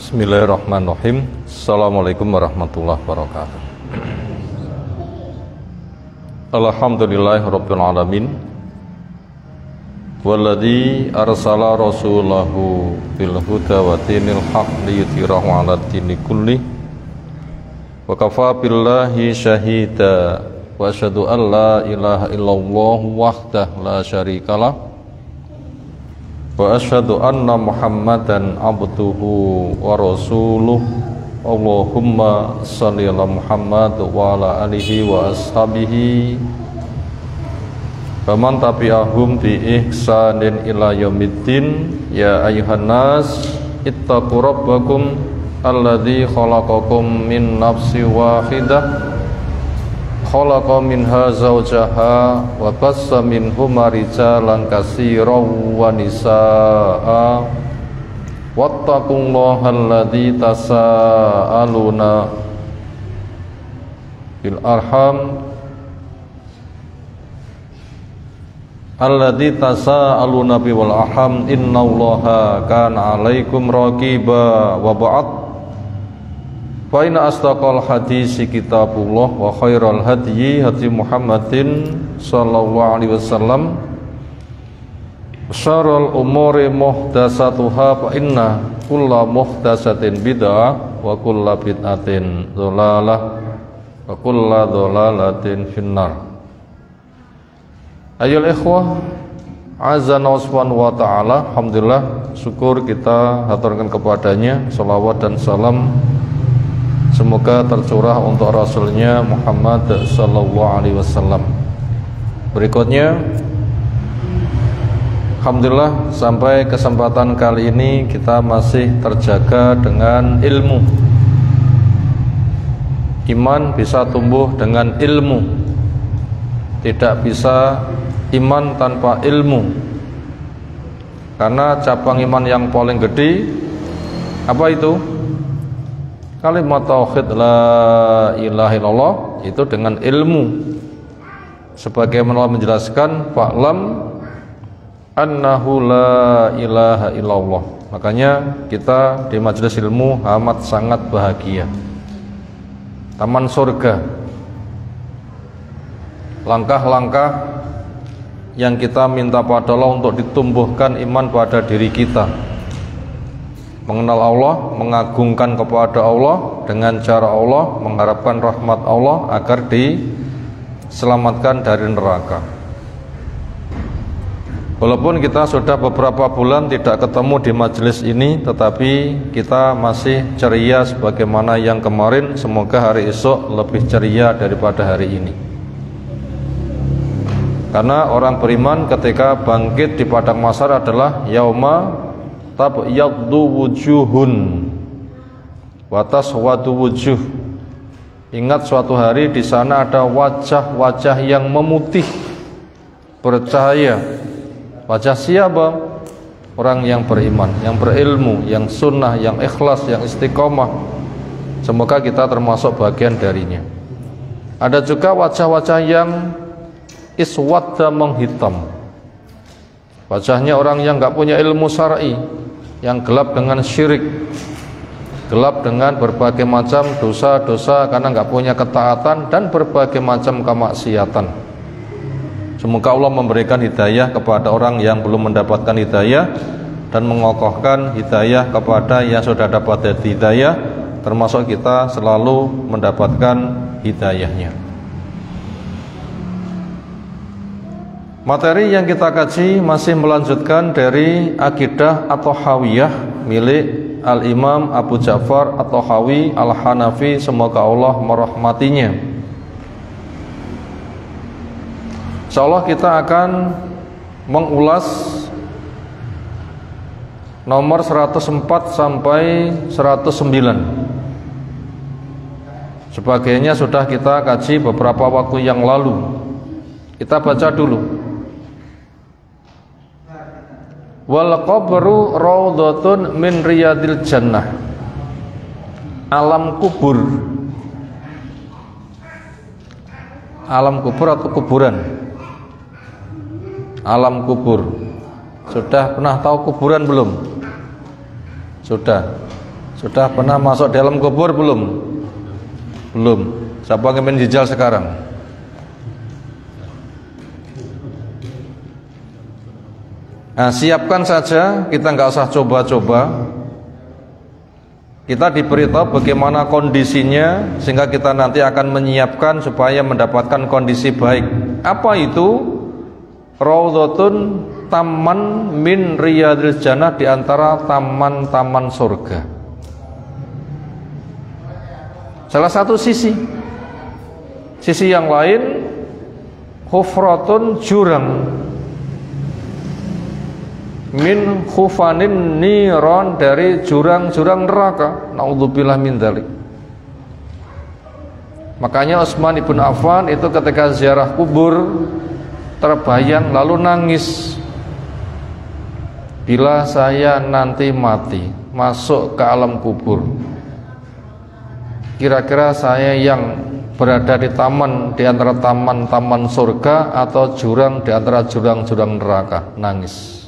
Bismillahirrahmanirrahim. Assalamualaikum warahmatullahi wabarakatuh. Alhamdulillahirabbil alamin. Walladzi arsala rasulahu bil huda wa dinil haq liyudhhirahu 'alad dini kulli. Wa kafa billahi syahida wa asyhadu an la ilaha illallah wahdahu la syarikalah. Wa asyhadu anna Muhammadan abduhu wa rasuluh. Allahumma shalli ala Muhammad wa ala alihi wa ashabihi wa man tabi'ahum bi ihsanin ila yaumiddin. Ya ayyuhan nas ittaqu rabbakum alladzi khalaqakum min nafsin wahidah khalaqa minha zawjaha wa bassa minhuma rijalan katsiran wa nisaa wattaqullaha alladzi tasaaluna bil arham alladzi tasaaluna bil arham innallaha kana 'alaikum raqiba. Wa ba'd. Fa inna asdaqal hadisi kitabullah wa khairal hadyi hadyi Muhammadin sallallahu alaihi wasallam. Syarrul umuri muhdatsatuha fa inna kulla muhdatsatin bid'ah wa kulla bid'atin dhalalah wa kulla dhalalatin finnar. Ayyul ikhwah azza wa ta'ala, alhamdulillah, syukur kita haturkan kepadanya, salawat dan salam semoga tercurah untuk Rasulnya Muhammad sallallahu alaihi wasallam. Berikutnya, alhamdulillah, sampai kesempatan kali ini kita masih terjaga dengan ilmu. Iman bisa tumbuh dengan ilmu. Tidak bisa iman tanpa ilmu. Karena cabang iman yang paling gede apa itu? Kalimat tauhid la ilaha illallah, itu dengan ilmu. Sebagaimana menjelaskan fa'lam annahu la ilaha illallah. Makanya kita di majelis ilmu amat sangat bahagia. Taman surga. Langkah-langkah yang kita minta pada Allah untuk ditumbuhkan iman pada diri kita, mengenal Allah, mengagungkan kepada Allah dengan cara Allah, mengharapkan rahmat Allah agar diselamatkan dari neraka. Walaupun kita sudah beberapa bulan tidak ketemu di majelis ini, tetapi kita masih ceria sebagaimana yang kemarin. Semoga hari esok lebih ceria daripada hari ini. Karena orang beriman ketika bangkit di padang mahsyar adalah yauma tabyaddu wujuhun wa taswadu wujuh. Ingat suatu hari di sana ada wajah-wajah yang memutih, bercahaya. Wajah siapa? Orang yang beriman, yang berilmu, yang sunnah, yang ikhlas, yang istiqomah. Semoga kita termasuk bagian darinya. Ada juga wajah-wajah yang iswadda, menghitam. Wajahnya orang yang nggak punya ilmu syar'i, yang gelap dengan syirik, gelap dengan berbagai macam dosa-dosa karena nggak punya ketaatan dan berbagai macam kemaksiatan. Semoga Allah memberikan hidayah kepada orang yang belum mendapatkan hidayah dan mengokohkan hidayah kepada yang sudah dapat hidayah, termasuk kita selalu mendapatkan hidayahnya. Materi yang kita kaji masih melanjutkan dari akidah atau hawiyah milik Al-Imam Abu Ja'far atau Hawi Al-Hanafi, semoga Allah merahmatinya. Insyaallah kita akan mengulas nomor 104 sampai 109. Sebagainya sudah kita kaji beberapa waktu yang lalu. Kita baca dulu. Wal qabru raudhatun min riyadil jannah. Alam kubur. Alam kubur atau kuburan? Alam kubur. Sudah pernah tahu kuburan belum? Sudah. Sudah pernah masuk dalam kubur belum? Belum. Siapa yang ingin jajal sekarang? Nah, siapkan saja, kita nggak usah coba-coba. Kita diberitahu bagaimana kondisinya, sehingga kita nanti akan menyiapkan supaya mendapatkan kondisi baik. Apa itu? Raudhatun, taman min riyadil jannah, di antara taman-taman surga. Salah satu sisi. Sisi yang lain, hufratun, jurang min khufanin niron, dari jurang-jurang neraka. Naudzubillah min dzalik. Makanya Utsman ibn Affan itu ketika ziarah kubur terbayang lalu nangis. Bila saya nanti mati masuk ke alam kubur, kira-kira saya yang berada di taman, di antara taman-taman surga, atau jurang di antara jurang-jurang neraka? Nangis.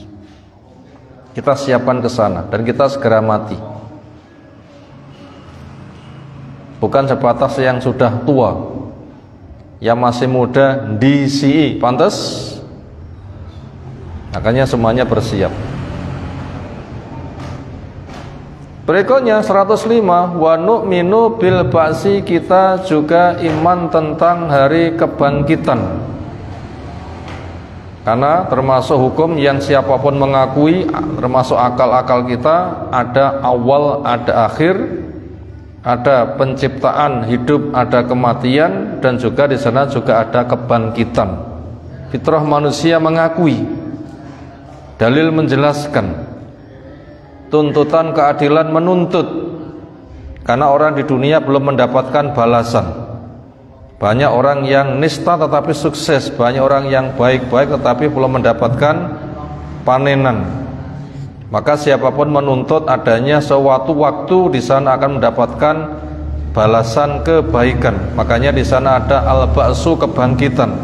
Kita siapkan ke sana dan kita segera mati. Bukan sebatas yang sudah tua, yang masih muda DCI, pantas. Makanya semuanya bersiap. Berikutnya 105, wa nu'minu bil ba'si, kita juga iman tentang hari kebangkitan. Karena termasuk hukum yang siapapun mengakui, termasuk akal-akal kita, ada awal, ada akhir, ada penciptaan hidup, ada kematian, dan juga di sana juga ada kebangkitan. Fitrah manusia mengakui, dalil menjelaskan, tuntutan keadilan menuntut. Karena orang di dunia belum mendapatkan balasan. Banyak orang yang nista tetapi sukses, banyak orang yang baik-baik tetapi belum mendapatkan panenan. Maka siapapun menuntut adanya suatu waktu di sana akan mendapatkan balasan kebaikan. Makanya di sana ada al-ba'su, kebangkitan.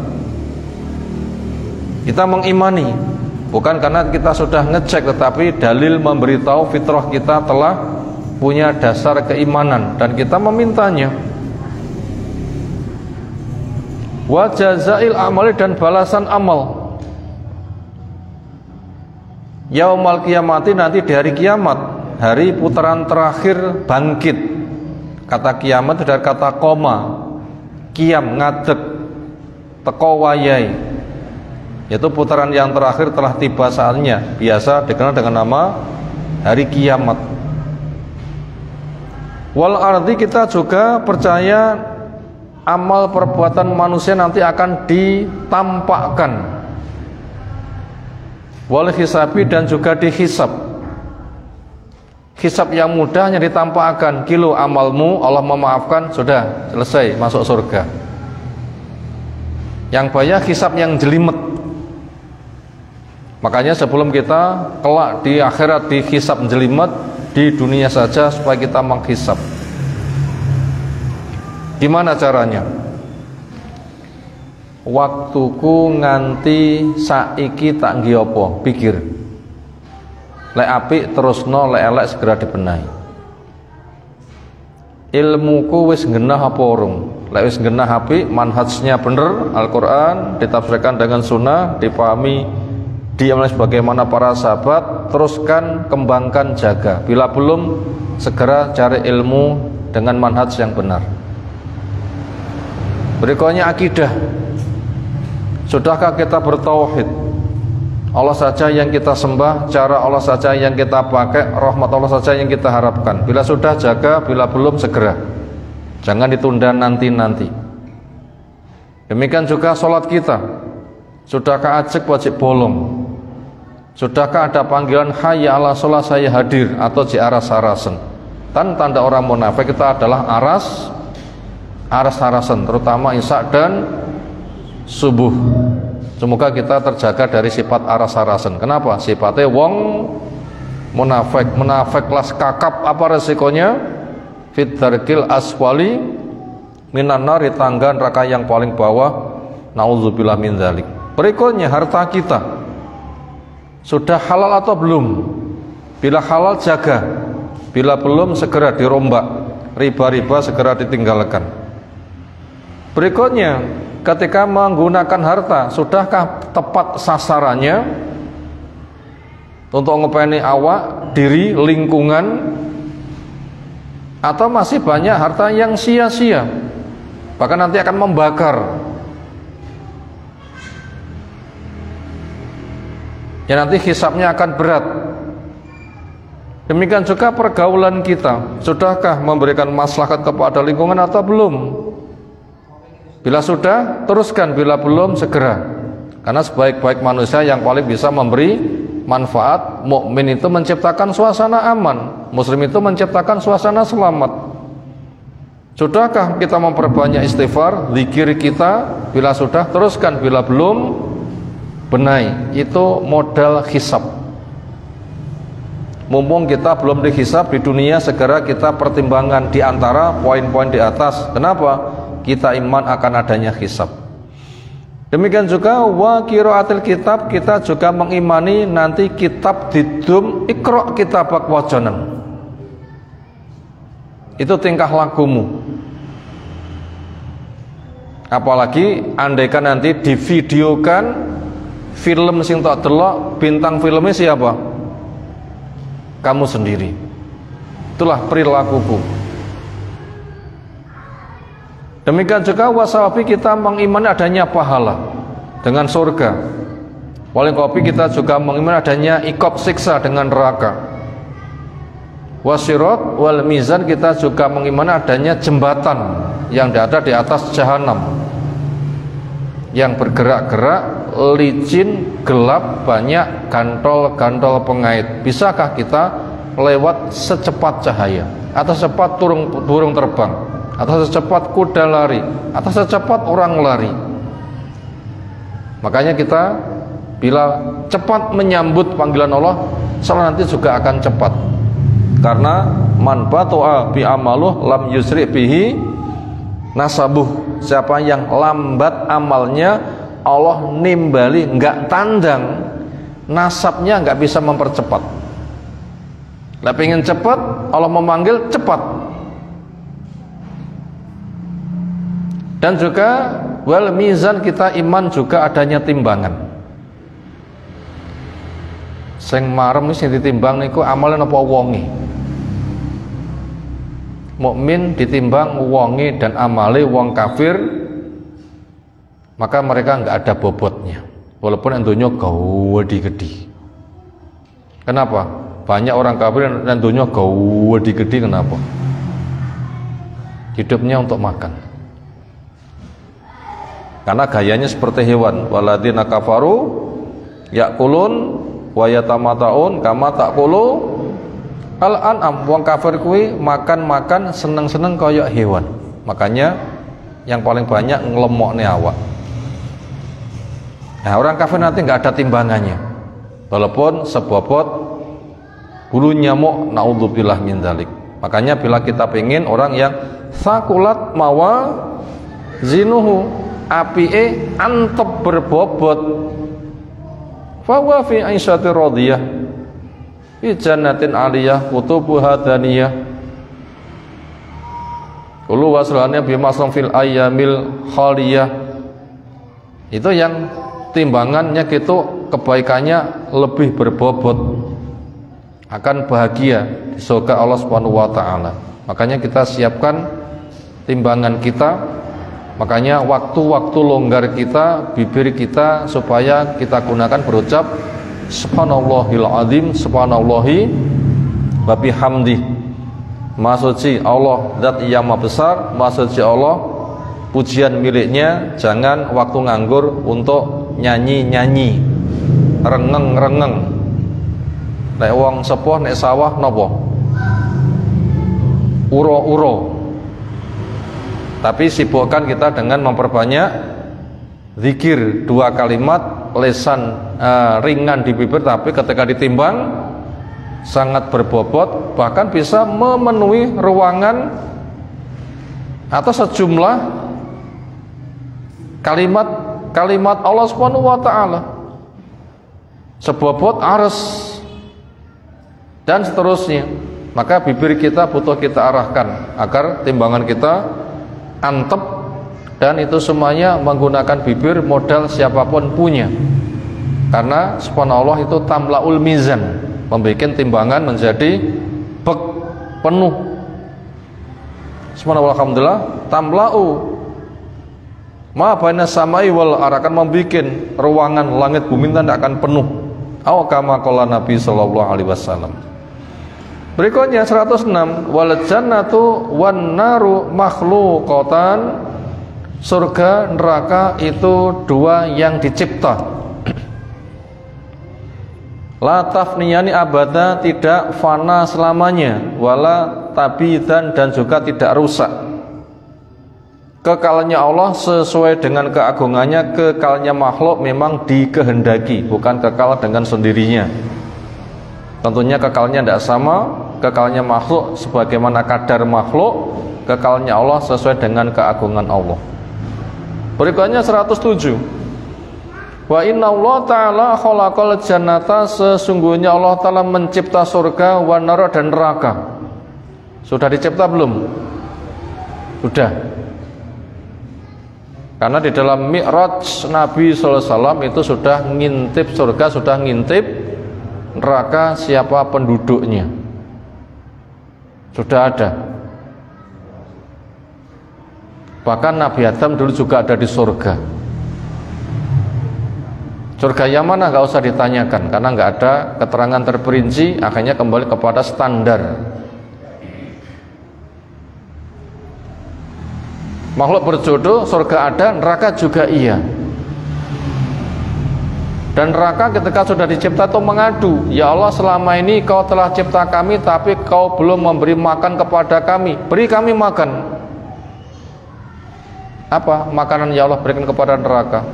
Kita mengimani, bukan karena kita sudah ngecek, tetapi dalil memberitahu fitrah kita telah punya dasar keimanan dan kita memintanya. Wa jazail amali, dan balasan amal. Yaumal kiamati, nanti di hari kiamat, hari putaran terakhir bangkit. Kata kiamat itu dari kata koma, kiam, ngadeg, teko wayai, yaitu putaran yang terakhir telah tiba saatnya. Biasa dikenal dengan nama hari kiamat. Wal ardi, kita juga percaya amal perbuatan manusia nanti akan ditampakkan. Wal hisabi, dan juga dihisab. Hisab yang mudahnya ditampakkan, kilo amalmu, Allah memaafkan, sudah selesai, masuk surga. Yang banyak hisab yang jelimet. Makanya sebelum kita kelak di akhirat dihisab jelimet, di dunia saja supaya kita menghisab. Gimana caranya? Waktuku nganti saiki tak nggih apa? Pikir. Lek apik terusno, lek elek segera dibenahi. Ilmuku wis genah apa urung? Lek wis genah apik, manhajnya bener, Al-Qur'an ditafsirkan dengan sunnah, dipahami diamalkan sebagaimana para sahabat, teruskan, kembangkan, jaga. Bila belum, segera cari ilmu dengan manhaj yang benar. Berikutnya akidah. Sudahkah kita bertauhid? Allah saja yang kita sembah, cara Allah saja yang kita pakai, rahmat Allah saja yang kita harapkan. Bila sudah, jaga, bila belum, segera. Jangan ditunda nanti-nanti. Demikian juga sholat kita. Sudahkah ajek wajib bolong? Sudahkah ada panggilan hayya ala sholat, saya hadir, atau jiaras-arasen? Tanda orang munafik kita adalah aras-arasen, terutama isya dan subuh. Semoga kita terjaga dari sifat aras-arasen. Kenapa? Sifatnya wong munafik. Munafik kelas kakap, apa resikonya? Fit darkil aswali minan nar, tangga neraka yang paling bawah. Nauzubillah min dzalik. Berikutnya harta kita. Sudah halal atau belum? Bila halal, jaga. Bila belum, segera dirombak. Riba-riba segera ditinggalkan. Berikutnya, ketika menggunakan harta, sudahkah tepat sasarannya untuk ngepeni awak, diri, lingkungan, atau masih banyak harta yang sia-sia, bahkan nanti akan membakar. Ya, nanti hisabnya akan berat. Demikian juga pergaulan kita, sudahkah memberikan maslahat kepada lingkungan atau belum? Bila sudah, teruskan. Bila belum, segera. Karena sebaik-baik manusia yang paling bisa memberi manfaat, mukmin itu menciptakan suasana aman, muslim itu menciptakan suasana selamat. Sudahkah kita memperbanyak istighfar, zikir kita? Bila sudah, teruskan. Bila belum, benahi. Itu modal hisab. Mumpung kita belum dihisab di dunia, segera kita pertimbangkan di antara poin-poin di atas. Kenapa? Kita iman akan adanya hisab. Demikian juga wa qiraatil kitab, kita juga mengimani nanti kitab didum ikra kitabak wajanan. Itu tingkah lakumu. Apalagi andaikan nanti divideokan film sing tok delok, bintang filmnya siapa? Kamu sendiri. Itulah perilakuku. Demikian juga wasawabi, kita mengimani adanya pahala dengan surga. Wal iqabi, kita juga mengimani adanya iqab, siksa dengan neraka. Wasirat wal mizan, kita juga mengimani adanya jembatan yang ada di atas jahanam, yang bergerak-gerak, licin, gelap, banyak gantol-gantol pengait. Bisakah kita lewat secepat cahaya, atau secepat burung terbang, atau secepat kuda lari, atau secepat orang lari? Makanya kita bila cepat menyambut panggilan Allah, salah nanti juga akan cepat. Karena man bata'a bi amaluh lam yusri bihi nasabuh. Siapa yang lambat amalnya, Allah nimbali, enggak tandang, nasabnya enggak bisa mempercepat. Lah pengen cepat, Allah memanggil cepat. Dan juga wal mizan, kita iman juga adanya timbangan. Sing marem sing ditimbang niku amale napa wonge. Mukmin ditimbang wonge dan amale wong kafir, maka mereka enggak ada bobotnya. Walaupun entunya gede-gede. Kenapa? Banyak orang kafir dan entunya gede-gede. Kenapa? Hidupnya untuk makan. Karena gayanya seperti hewan. Waladina kafaru yakulun wa yatamataun kama takulu al-an'am. Wong kafir kuwi makan-makan seneng-seneng kayak hewan. Makanya yang paling banyak ngelemokne awak. Nah, orang kafir nanti nggak ada timbangannya. Walaupun sebobot bulu nyamuk, naudzubillah min dzalik. Makanya bila kita pengen orang yang sakulat mawa zinuhu, apike antep berbobot, fa huwa fi aisyati radiyah fi jannatin aliyah kutubuha daniyah. Kulu waslannya bimasam fil ayyamil khaliyah. Itu yang timbangannya gitu, kebaikannya lebih berbobot, akan bahagia di surga Allah Subhanahu wa taala. Makanya kita siapkan timbangan kita. Makanya waktu-waktu longgar kita, bibir kita, supaya kita gunakan berucap subhanallahil azim, subhanallahi wa bihamdi. Maha suci Allah zat yang maha besar, maha suci Allah pujian miliknya. Jangan waktu nganggur untuk nyanyi-nyanyi, rengeng-rengeng. Nek wong sepuh nek sawah napa? Uro-uro. Tapi sibukkan kita dengan memperbanyak zikir, 2 kalimat, lesan ringan di bibir, tapi ketika ditimbang sangat berbobot, bahkan bisa memenuhi ruangan atau sejumlah kalimat Allah Subhanahu wa taala. Sebobot arsy dan seterusnya. Maka bibir kita butuh kita arahkan agar timbangan kita antep, dan itu semuanya menggunakan bibir, modal siapapun punya. Karena subhanallah itu tamlaul mizan, membuat timbangan menjadi penuh. Subhanallah, alhamdulillah, tamlau ma baina samai wal ar, akan membuat ruangan langit bumi tidak akan penuh. Aw kama qala Nabi sallallahu alaihi wasallam. Berikutnya 106, wal jannatu wan naru makhluqatan, surga neraka itu dua yang dicipta. La tafniyani abada, tidak fana selamanya, wala tabidan, dan juga tidak rusak. Kekalnya Allah sesuai dengan keagungannya, kekalnya makhluk memang dikehendaki, bukan kekal dengan sendirinya. Tentunya kekalnya tidak sama, kekalnya makhluk sebagaimana kadar makhluk, kekalnya Allah sesuai dengan keagungan Allah. Berikutnya 107, wa inna Allah ta'ala khalaqal jannata, sesungguhnya Allah ta'ala mencipta surga, wa nara, dan neraka. Sudah dicipta belum? Sudah. Karena di dalam Mi'raj Nabi SAW itu sudah ngintip surga, sudah ngintip neraka, siapa penduduknya, sudah ada. Bahkan Nabi Adam dulu juga ada di surga. Surga yang mana gak usah ditanyakan, karena gak ada keterangan terperinci, akhirnya kembali kepada standar. Makhluk berjodoh, surga ada, neraka juga iya. Dan neraka ketika sudah dicipta itu mengadu, ya Allah, selama ini kau telah cipta kami, tapi kau belum memberi makan kepada kami, beri kami makan. Apa makanan ya Allah berikan kepada neraka?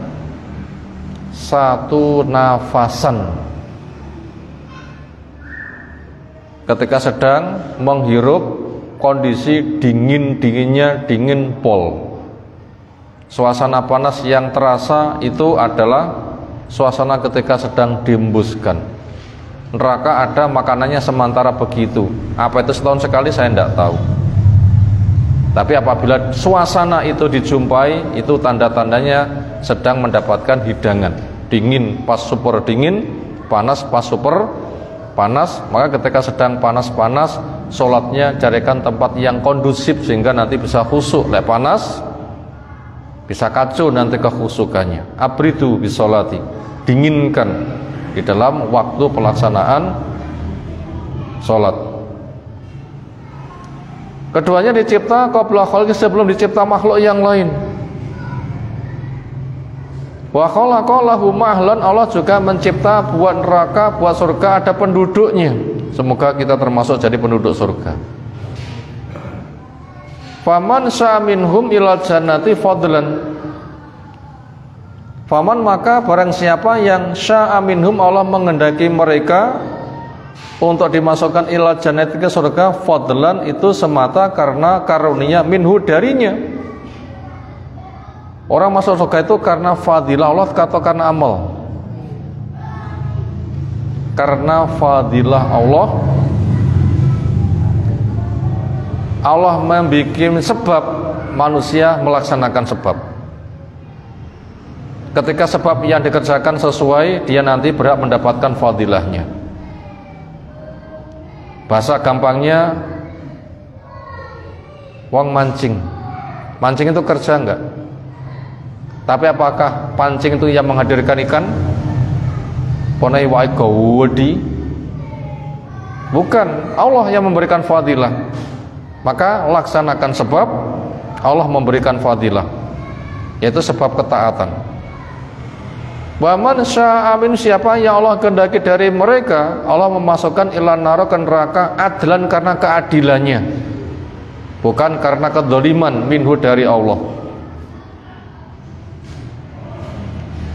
Satu nafasan. Ketika sedang menghirup kondisi dingin-dinginnya, dingin pol, suasana panas yang terasa itu adalah suasana ketika sedang dihembuskan. Neraka ada makanannya sementara begitu. Apa itu setahun sekali saya tidak tahu. Tapi apabila suasana itu dijumpai, itu tanda-tandanya sedang mendapatkan hidangan. Dingin pas super dingin, panas pas super panas. Maka ketika sedang panas-panas, sholatnya carikan tempat yang kondusif sehingga nanti bisa khusyuk. Lek panas bisa kacau nanti kekhusyukannya. Abridu bisolati, dinginkan di dalam waktu pelaksanaan sholat. Keduanya dicipta qabla khalqi, sebelum dicipta makhluk yang lain. Wa khalaqalahu mahlan, Allah juga mencipta buat neraka, buat surga ada penduduknya. Semoga kita termasuk jadi penduduk surga. Faman syaa minhum ilal jannati fadlan. Faman, maka barang siapa yang syaa minhum, Allah menghendaki mereka untuk dimasukkan ilal jannati, ke surga, fadlan, itu semata karena karunia, minhu, darinya. Orang masuk surga itu karena fadilah Allah atau karena amal? Karena fadilah Allah. Allah membuat sebab, manusia melaksanakan sebab. Ketika sebab yang dikerjakan sesuai, dia nanti berhak mendapatkan fadilahnya. Bahasa gampangnya, wong mancing. Mancing itu kerja enggak? Tapi apakah pancing itu yang menghadirkan ikan? Ponai wae gawedi. Bukan, Allah yang memberikan fadilah. Maka laksanakan sebab, Allah memberikan fadilah, yaitu sebab ketaatan. Wa man syaa min, siapa yang Allah kehendaki dari mereka, Allah memasukkan ilan naro, ke neraka, adlan, karena keadilannya, bukan karena kedzaliman, minhu, dari Allah.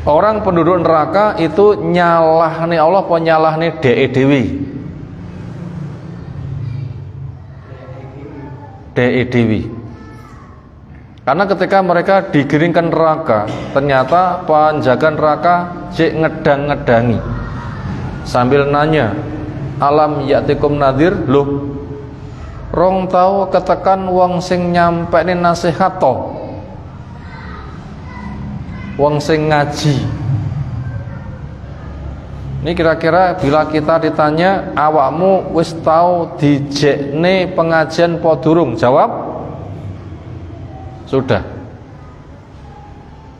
Orang penduduk neraka itu nyalah nih Allah, apa nyalah nih dewi. Karena ketika mereka digiringkan neraka, ternyata penjaga neraka cek ngedang-ngedangi sambil nanya, alam ya'tikum nadhir, loh rong tau ketekan wong sing nyampekne nasihat to, wong sing ngaji. Ini kira-kira bila kita ditanya, awakmu wis tau dijekne pengajian po durung? Jawab, sudah.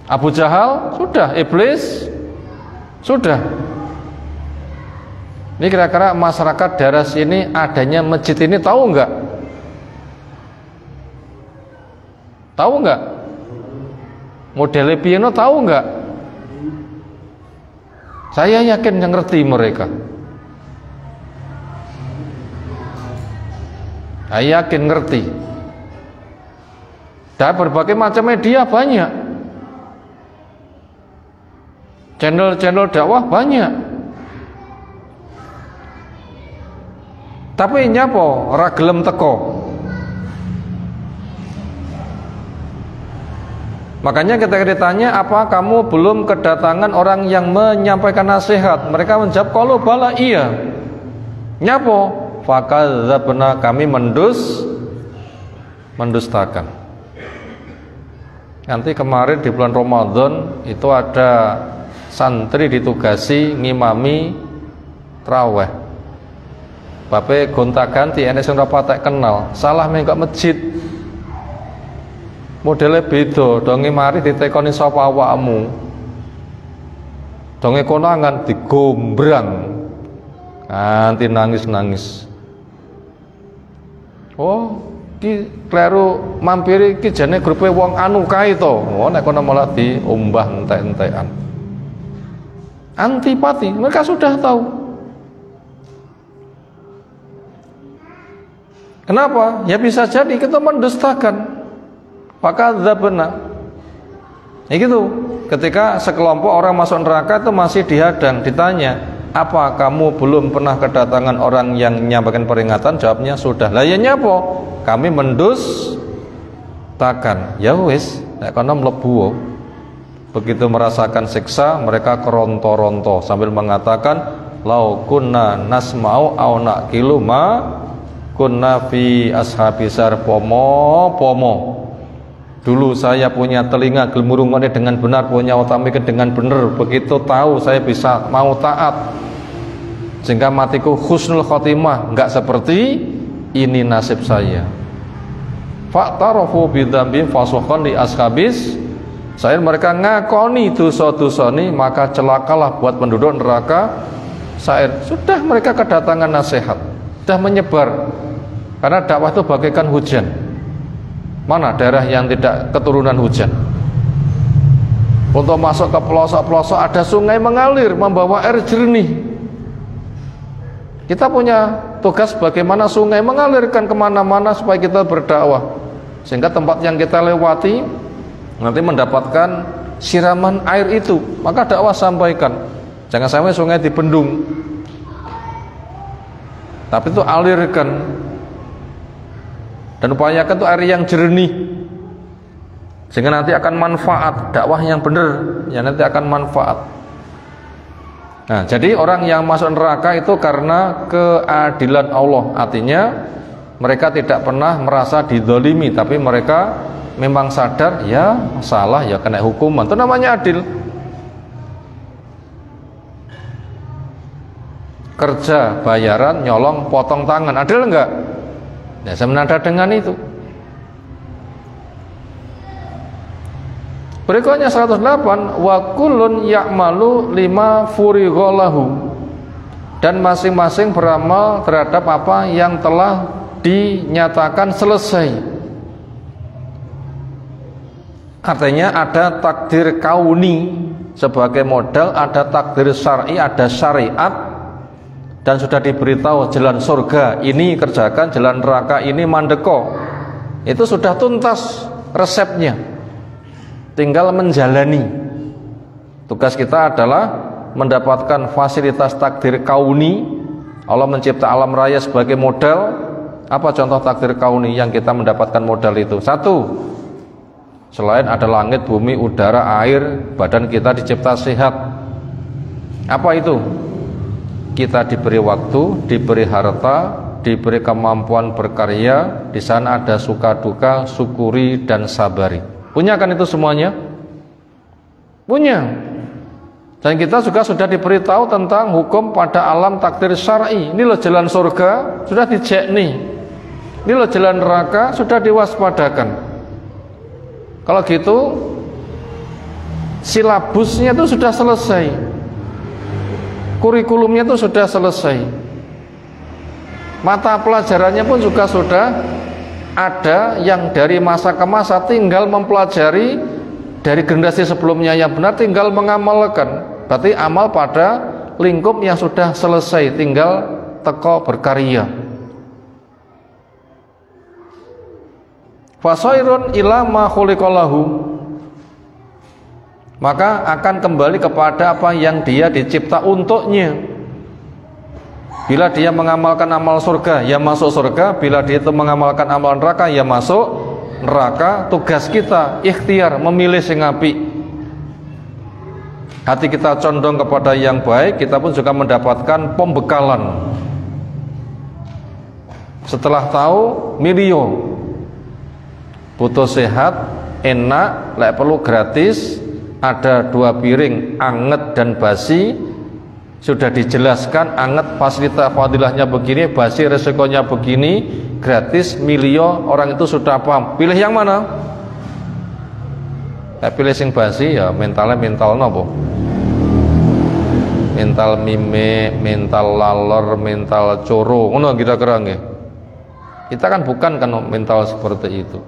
Abu Jahal sudah, iblis sudah. Ini kira-kira masyarakat daerah sini adanya masjid ini tahu enggak? Tahu enggak? Model piano tahu enggak? Saya yakin yang ngerti mereka. Saya yakin ngerti. Dan berbagai macam media banyak. Channel-channel dakwah banyak. Tapi nyapo ora gelem teko. Makanya ketika ditanya, apa kamu belum kedatangan orang yang menyampaikan nasihat? Mereka menjawab, kalau bala iya. Nyapo? Fakadzabna, kami mendustakan. Nanti kemarin di bulan Ramadan itu ada santri ditugasi ngimami traweh. Bape gonta-ganti enek sing ora patek kenal, salah mengkok masjid. Modelnya beda, donge mari ditekoni sapa awakmu. Donge konangan digombrang. Nanti nangis-nangis. Oh, ki kleru mampiri ki jane grupe wong anu kae to. Oh, nek kono malah diombah entek-entekan. Antipati, mereka sudah tahu. Kenapa? Ya bisa jadi kita mendustakan. Fakadzabna. Ya gitu. Ketika sekelompok orang masuk neraka itu masih dihadang, ditanya, apa kamu belum pernah kedatangan orang yang menyampaikan peringatan? Jawabnya sudah. Lah ya nyapo? Kami mendustakan. Ya wis, nek kono mlebu. Begitu merasakan siksa, mereka keronto-ronto sambil mengatakan, lau kunna nasma'u au naqilu ma kunna fi ashabisar pomo. Dulu saya punya telinga gelmurungane dengan benar, punya otak mikir dengan benar. Begitu tahu saya bisa mau taat, sehingga matiku husnul khotimah. Enggak seperti ini nasib saya. Fa'tarafu bidzambi fasuqan li ashabis. Saya mereka ngakoni dosa-dosa ini, maka celakalah buat penduduk neraka sair. Sudah mereka kedatangan nasihat, sudah menyebar. Karena dakwah itu bagaikan hujan. Mana daerah yang tidak keturunan hujan? Untuk masuk ke pelosok-pelosok ada sungai mengalir membawa air jernih. Kita punya tugas bagaimana sungai mengalirkan kemana-mana supaya kita berdakwah, sehingga tempat yang kita lewati nanti mendapatkan siraman air itu. Maka dakwah sampaikan, jangan sampai sungai dibendung, tapi itu alirkan dan upayakan itu air yang jernih, sehingga nanti akan manfaat. Dakwah yang benar ya nanti akan manfaat. Nah, jadi orang yang masuk neraka itu karena keadilan Allah. Artinya mereka tidak pernah merasa dizalimi, tapi mereka memang sadar ya salah ya kena hukuman. Itu namanya adil. Kerja bayaran, nyolong potong tangan, adil enggak? Ya, saya menada dengan itu. Berikutnya 108, wa kullun ya'malu lima furighalahu, dan masing-masing beramal terhadap apa yang telah dinyatakan selesai. Artinya ada takdir kauni sebagai modal, ada takdir syar'i, ada syariat, dan sudah diberitahu jalan surga ini kerjakan, jalan neraka ini mandeko. Itu sudah tuntas resepnya, tinggal menjalani. Tugas kita adalah mendapatkan fasilitas takdir kauni. Allah mencipta alam raya sebagai modal. Apa contoh takdir kauni yang kita mendapatkan modal itu? Satu, selain ada langit, bumi, udara, air, badan kita dicipta sehat. Apa itu? Kita diberi waktu, diberi harta, diberi kemampuan berkarya, di sana ada suka duka, syukuri dan sabari. Punya kan itu semuanya? Punya. Dan kita juga sudah diberitahu tentang hukum pada alam takdir syar'i. Ini loh jalan surga, sudah dijekni. Ini loh jalan neraka, sudah diwaspadakan. Kalau gitu, silabusnya itu sudah selesai, kurikulumnya itu sudah selesai, mata pelajarannya pun juga sudah ada, yang dari masa ke masa tinggal mempelajari dari generasi sebelumnya yang benar, tinggal mengamalkan. Berarti amal pada lingkup yang sudah selesai, tinggal teko berkarya. Fasairun ila ma khuliqalahu, maka akan kembali kepada apa yang dia dicipta untuknya. Bila dia mengamalkan amal surga, ya masuk surga. Bila dia itu mengamalkan amal neraka, ya masuk neraka. Tugas kita ikhtiar memilih sing apik. Hati kita condong kepada yang baik, kita pun juga mendapatkan pembekalan. Setelah tahu milio, butuh sehat, enak, lek perlu gratis, ada 2 piring anget dan basi, sudah dijelaskan anget fasilitas fadilahnya begini, basi resikonya begini, gratis, milio, orang itu sudah paham. Pilih yang mana? Pilih sing basi ya mentalnya mental nopo, mental mime, mental lalor, mental coro, ngono kira-kira nggih. Kita kan bukan kan mental seperti itu.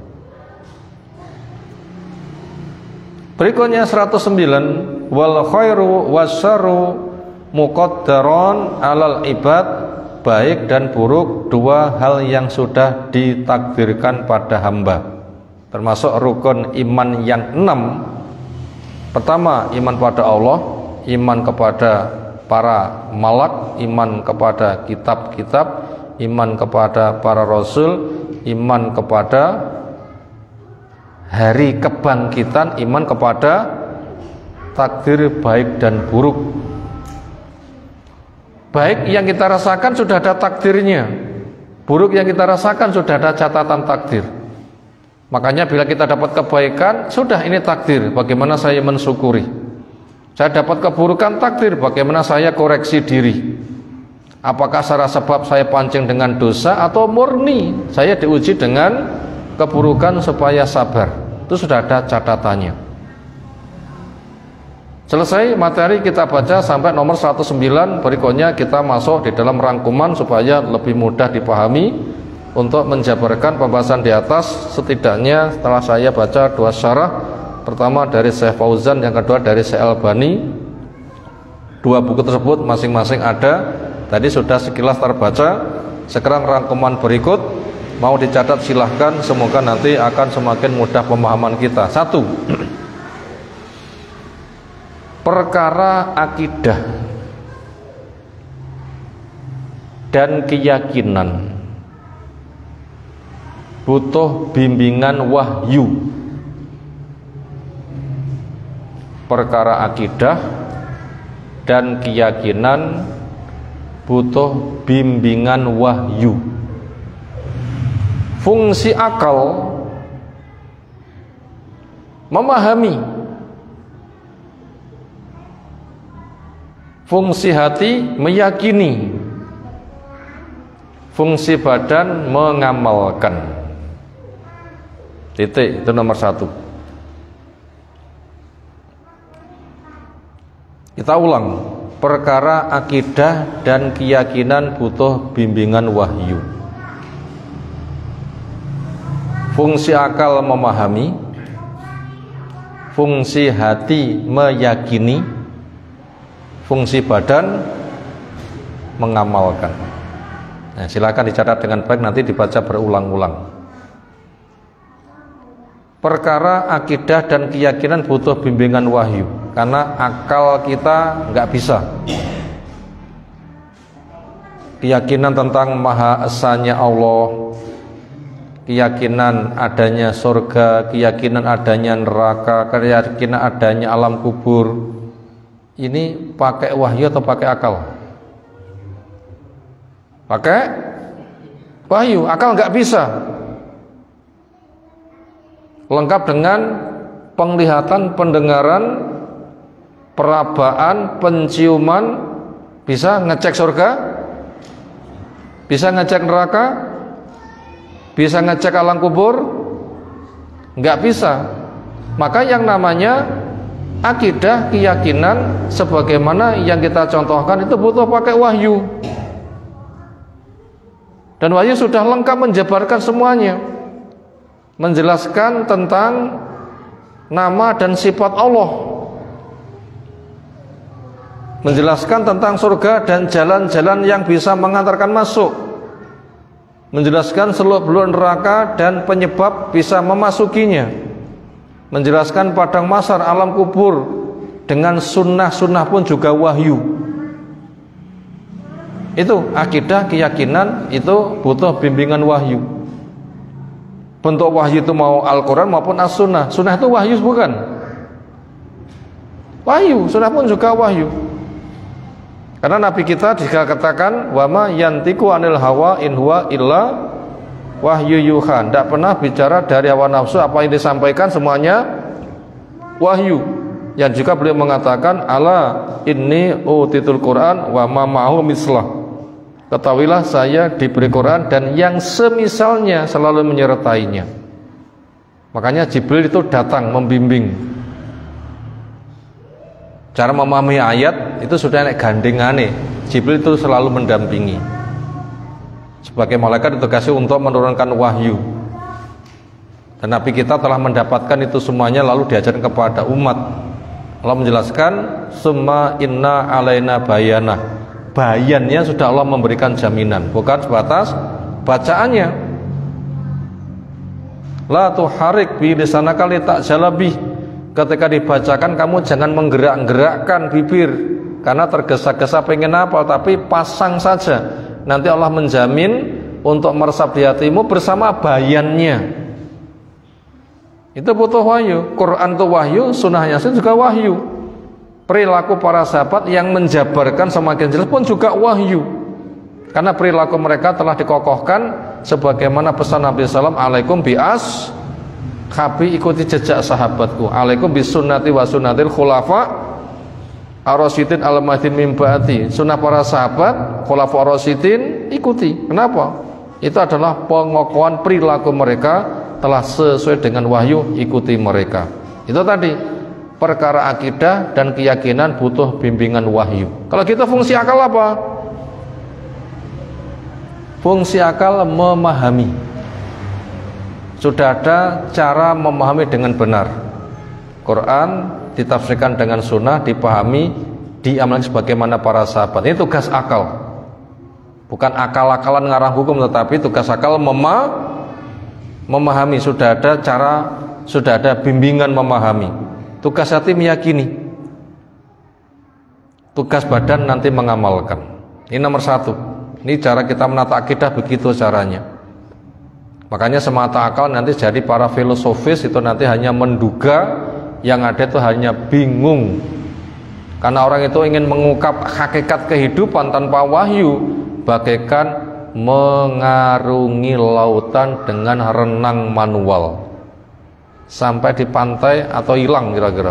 Berikutnya 109, wal khairu wasyarru muqaddaron alal ibad, baik dan buruk 2 hal yang sudah ditakdirkan pada hamba. Termasuk rukun iman yang 6. Pertama, iman pada Allah, iman kepada para malak, iman kepada kitab-kitab, iman kepada para rasul, iman kepada hari kebangkitan, iman kepada takdir baik dan buruk. Baik yang kita rasakan sudah ada takdirnya, buruk yang kita rasakan sudah ada catatan takdir. Makanya bila kita dapat kebaikan, sudah ini takdir, bagaimana saya mensyukuri. Saya dapat keburukan, takdir, bagaimana saya koreksi diri. Apakah secara sebab saya pancing dengan dosa, atau murni saya diuji dengan keburukan supaya sabar. Itu sudah ada catatannya. Selesai materi kita baca sampai nomor 109. Berikutnya kita masuk di dalam rangkuman supaya lebih mudah dipahami. Untuk menjabarkan pembahasan di atas, setidaknya setelah saya baca 2 syarah, pertama dari Syekh Fauzan, yang kedua dari Syekh Albani. 2 buku tersebut masing-masing ada, tadi sudah sekilas terbaca. Sekarang rangkuman berikut mau dicatat silahkan, semoga nanti akan semakin mudah pemahaman kita. 1. Perkara akidah dan keyakinan butuh bimbingan wahyu. Perkara akidah dan keyakinan butuh bimbingan wahyu. Fungsi akal memahami, fungsi hati meyakini, fungsi badan mengamalkan. Titik, itu nomor 1. Kita ulang, perkara akidah dan keyakinan butuh bimbingan wahyu. Fungsi akal memahami, fungsi hati meyakini, fungsi badan mengamalkan. Nah, silakan dicatat dengan baik, nanti dibaca berulang-ulang. Perkara akidah dan keyakinan butuh bimbingan wahyu, karena akal kita nggak bisa. Keyakinan tentang Maha Esanya Allah, keyakinan adanya surga, keyakinan adanya neraka, keyakinan adanya alam kubur, ini pakai wahyu atau pakai akal? Pakai wahyu. Akal nggak bisa. Lengkap dengan penglihatan, pendengaran, perabaan, penciuman, bisa ngecek surga, bisa ngecek neraka, bisa ngecek alam kubur, nggak bisa. Maka yang namanya akidah, keyakinan sebagaimana yang kita contohkan itu butuh pakai wahyu. Dan wahyu sudah lengkap menjabarkan semuanya, menjelaskan tentang nama dan sifat Allah, menjelaskan tentang surga dan jalan-jalan yang bisa mengantarkan masuk, menjelaskan seluk-beluk neraka dan penyebab bisa memasukinya, menjelaskan padang mahsyar, alam kubur dengan sunnah-sunnah pun juga wahyu. Itu akidah, keyakinan itu butuh bimbingan wahyu. Bentuk wahyu itu mau Al-Quran maupun As-Sunnah. Sunnah itu wahyu bukan? Wahyu, sunnah pun juga wahyu. Karena Nabi kita dikatakan wa ma yantiqu anil hawa in huwa illa wahyu yuha. Tidak pernah bicara dari hawa nafsu, apa yang disampaikan semuanya wahyu. Yang juga beliau mengatakan ala inni utitul Quran wa ma ma'hu mislah. Ketahuilah saya diberi Quran dan yang semisalnya selalu menyertainya. Makanya Jibril itu datang membimbing. Cara memahami ayat itu sudah naik gandengane. Jibril itu selalu mendampingi. Sebagai malaikat ditugasi untuk menurunkan wahyu. Dan Nabi kita telah mendapatkan itu semuanya lalu diajarkan kepada umat. Allah menjelaskan summa inna alaina bayana. Bayannya sudah Allah memberikan jaminan, bukan sebatas bacaannya. La tuharik bi lisanaka li ta'jalabi. Ketika dibacakan kamu jangan menggerak-gerakkan bibir karena tergesa-gesa pengen hafal, tapi pasang saja. Nanti Allah menjamin untuk meresap di hatimu bersama bayannya. Itu butuh wahyu. Quran itu wahyu, sunnah Yasin juga wahyu. Perilaku para sahabat yang menjabarkan semakin jelas pun juga wahyu. Karena perilaku mereka telah dikokohkan sebagaimana pesan Nabi SAW, alaikum bi'as khabi, ikuti jejak sahabatku, alaikum bis sunnati wa sunnatil khulafa ar-rasyidin al-mahdin min ba'di. Sunnah para sahabat khulafa ar-rasyidin ikuti. Kenapa? Itu adalah pengokohan perilaku mereka telah sesuai dengan wahyu, ikuti mereka. Itu tadi perkara akidah dan keyakinan butuh bimbingan wahyu. Kalau kita fungsi akal apa? Fungsi akal memahami. Sudah ada cara memahami dengan benar. Quran ditafsirkan dengan sunnah, dipahami, diamalkan sebagaimana para sahabat. Ini tugas akal. Bukan akal-akalan ngarang hukum, tetapi tugas akal memahami. Sudah ada cara, sudah ada bimbingan memahami. Tugas hati meyakini, tugas badan nanti mengamalkan. Ini nomor satu. Ini cara kita menata akidah, begitu caranya. Makanya semata akal nanti jadi para filosofis itu nanti hanya menduga, yang ada itu hanya bingung. Karena orang itu ingin mengungkap hakikat kehidupan tanpa wahyu, bagaikan mengarungi lautan dengan renang manual. Sampai di pantai atau hilang kira-kira.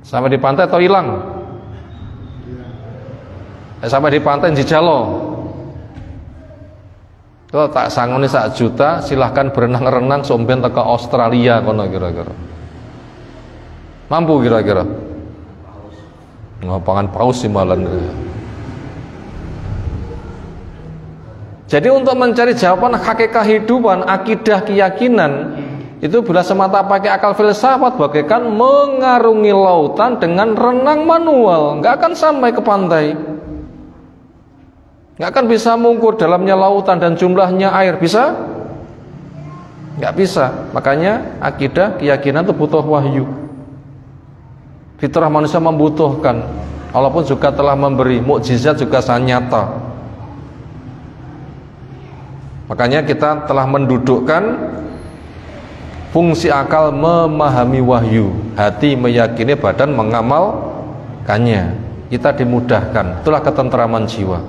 Sampai di pantai atau hilang? Sampai di pantai jijalo. Kalau tak sangoni 1 juta, silahkan berenang-renang somben ke Australia kono kira-kira. Mampu kira-kira? Ngapangan paus sih malan. Jadi untuk mencari jawaban hakikat kehidupan, akidah, keyakinan, itu bila semata pakai akal filsafat bagaikan mengarungi lautan dengan renang manual, nggak akan sampai ke pantai, nggak akan bisa mengukur dalamnya lautan dan jumlahnya air, bisa? Nggak bisa. Makanya akidah, keyakinan itu butuh wahyu. Fitrah manusia membutuhkan. Allah pun juga telah memberi mukjizat juga sangat nyata. Makanya kita telah mendudukkan fungsi akal memahami wahyu, hati meyakini, badan mengamalkannya. kita dimudahkan. Itulah ketentraman jiwa.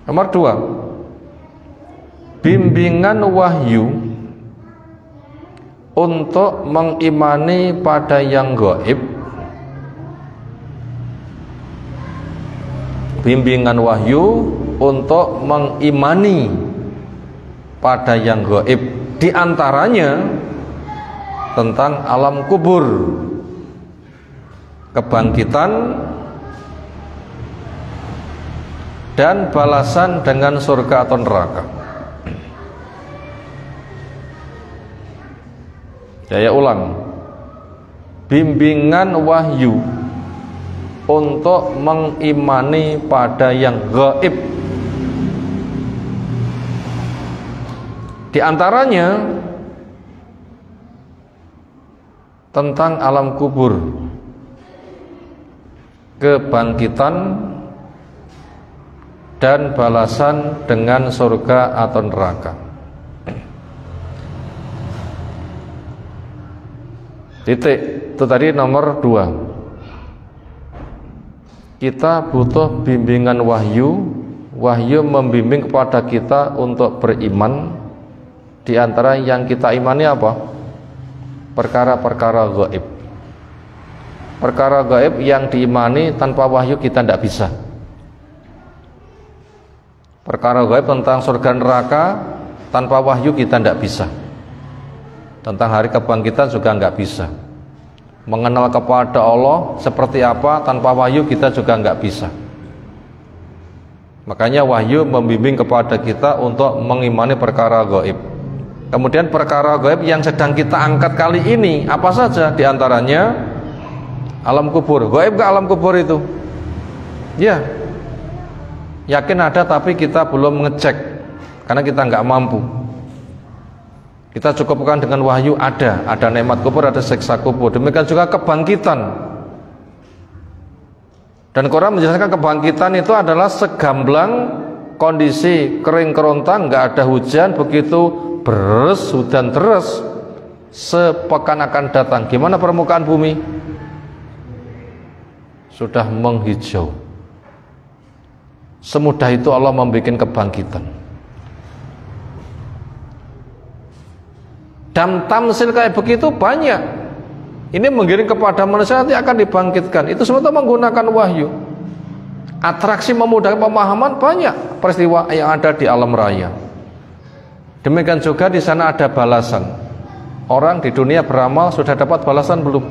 Nomor 2, bimbingan wahyu untuk mengimani pada yang gaib. Bimbingan wahyu untuk mengimani pada yang gaib, di antaranya tentang alam kubur, kebangkitan dan balasan dengan surga atau neraka. Saya ulang, bimbingan wahyu untuk mengimani pada yang gaib, di antaranya tentang alam kubur, kebangkitan dan balasan dengan surga atau neraka. Titik. Itu tadi nomor 2. Kita butuh bimbingan wahyu. Wahyu membimbing kepada kita untuk beriman. Di antara yang kita imani apa? Perkara-perkara gaib. Perkara gaib yang diimani tanpa wahyu kita tidak bisa. Perkara gaib tentang surga neraka tanpa wahyu kita tidak bisa. Tentang hari kebangkitan juga nggak bisa. Mengenal kepada Allah seperti apa tanpa wahyu kita juga nggak bisa. Makanya wahyu membimbing kepada kita untuk mengimani perkara gaib. Kemudian perkara gaib yang sedang kita angkat kali ini apa saja? Di antaranya alam kubur. Gaib ke alam kubur itu? Ya, yakin ada, tapi kita belum ngecek karena kita nggak mampu. Kita cukupkan dengan wahyu, ada nikmat kubur, ada siksa kubur. Demikian juga kebangkitan. Dan Quran menjelaskan kebangkitan itu adalah segamblang kondisi kering kerontang, nggak ada hujan, begitu beres hujan terus, sepekan akan datang. Gimana permukaan bumi? Sudah menghijau. Semudah itu Allah membuat kebangkitan. Dan tamsil kayak begitu banyak. Ini menggiring kepada manusia nanti akan dibangkitkan. Itu semua menggunakan wahyu. Atraksi memudahkan pemahaman banyak peristiwa yang ada di alam raya. Demikian juga di sana ada balasan. Orang di dunia beramal sudah dapat balasan belum?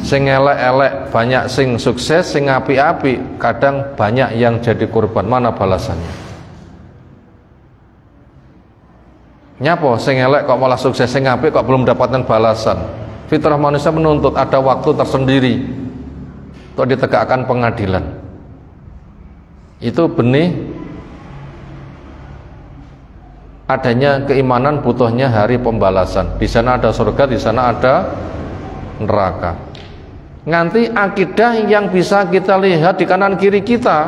Sing elek-elek banyak, sing sukses, sing api-api kadang banyak yang jadi korban. Mana balasannya? Nyapa sing elek kok malah sukses, sing apik kok belum mendapatkan balasan. Fitrah manusia menuntut ada waktu tersendiri untuk ditegakkan pengadilan. Itu benih adanya keimanan, butuhnya hari pembalasan. Di sana ada surga, di sana ada neraka. Nganti akidah yang bisa kita lihat di kanan kiri kita.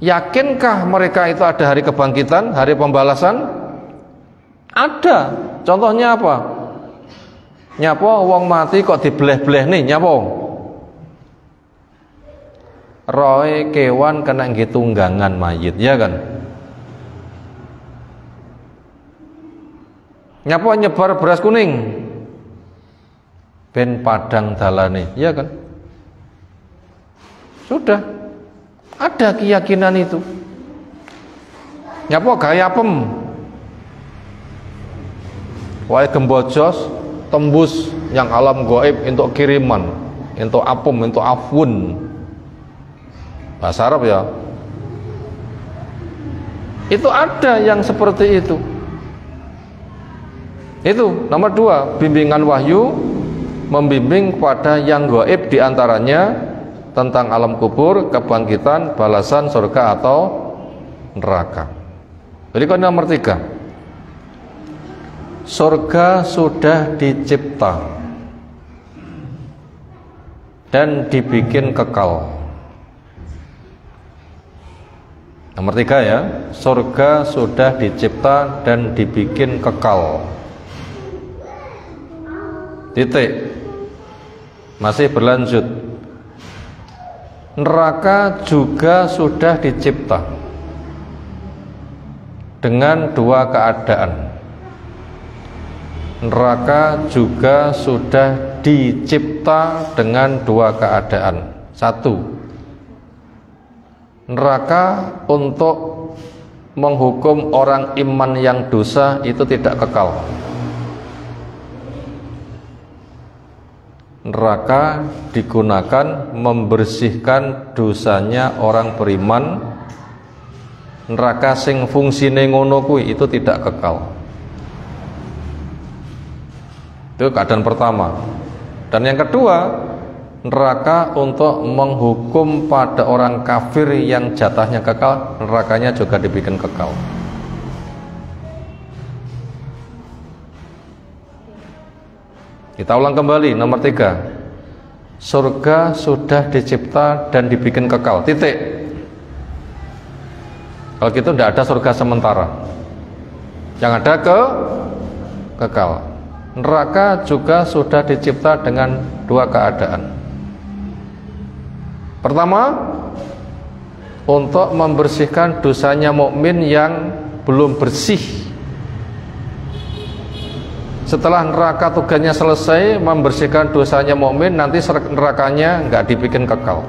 Yakinkah mereka itu ada hari kebangkitan, hari pembalasan? Ada. Contohnya apa? Nyapa wong mati kok dibleh-bleh nih, nyapa? Roe kewan kena tunggangan mayit, ya kan? Nyapa nyebar beras kuning ben padang dalane, ya kan? Sudah ada keyakinan itu. Nyapa gaya pem wae gembojos tembus yang alam gaib untuk kiriman, untuk apem, untuk afun. Bahasa Arab ya. Itu ada yang seperti itu. Itu nomor 2, bimbingan wahyu membimbing kepada yang gaib, diantaranya tentang alam kubur, kebangkitan, balasan surga atau neraka. Jadi nomor 3, surga sudah dicipta dan dibikin kekal. Nomor 3 ya, surga sudah dicipta dan dibikin kekal. Titik. Masih berlanjut. Neraka juga sudah dicipta dengan dua keadaan. Neraka juga sudah dicipta dengan dua keadaan. Satu, neraka untuk menghukum orang iman yang dosa itu tidak kekal. Neraka digunakan membersihkan dosanya orang beriman. Neraka sing fungsine ngono kuwi itu tidak kekal. Itu keadaan pertama. Dan yang kedua, neraka untuk menghukum pada orang kafir yang jatahnya kekal, nerakanya juga dibikin kekal. Kita ulang kembali, nomor 3. Surga sudah dicipta dan dibikin kekal. Titik. Kalau gitu tidak ada surga sementara. Yang ada kekal. Neraka juga sudah dicipta dengan dua keadaan. Pertama, untuk membersihkan dosanya mukmin yang belum bersih. Setelah neraka tugasnya selesai membersihkan dosanya mukmin, nanti nerakanya nggak dibikin kekal.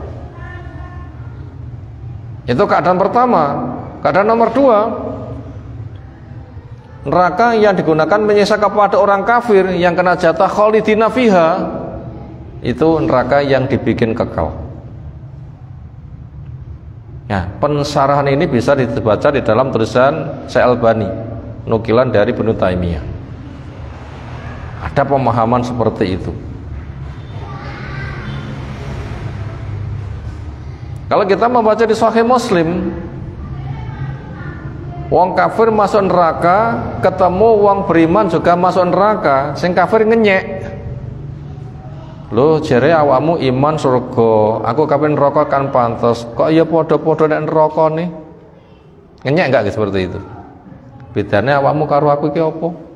Itu keadaan pertama. Keadaan nomor 2, neraka yang digunakan menyiksa kepada orang kafir yang kena jatah khalidina fiha, itu neraka yang dibikin kekal. Nah, pensarahan ini bisa dibaca di dalam tulisan Syekh Albani, nukilan dari Ibnu Taimiyah. Ada pemahaman seperti itu. Kalau kita membaca di Sahih Muslim, wong kafir masuk neraka, ketemu wong beriman juga masuk neraka, sing kafir ngenyek. Loh, jere awakmu iman surga, aku kafir neraka kan pantas. Kok iya podo-podo nek neraka nih? Ngenyek enggak seperti itu? Bedanya awakmu karo aku iki apa?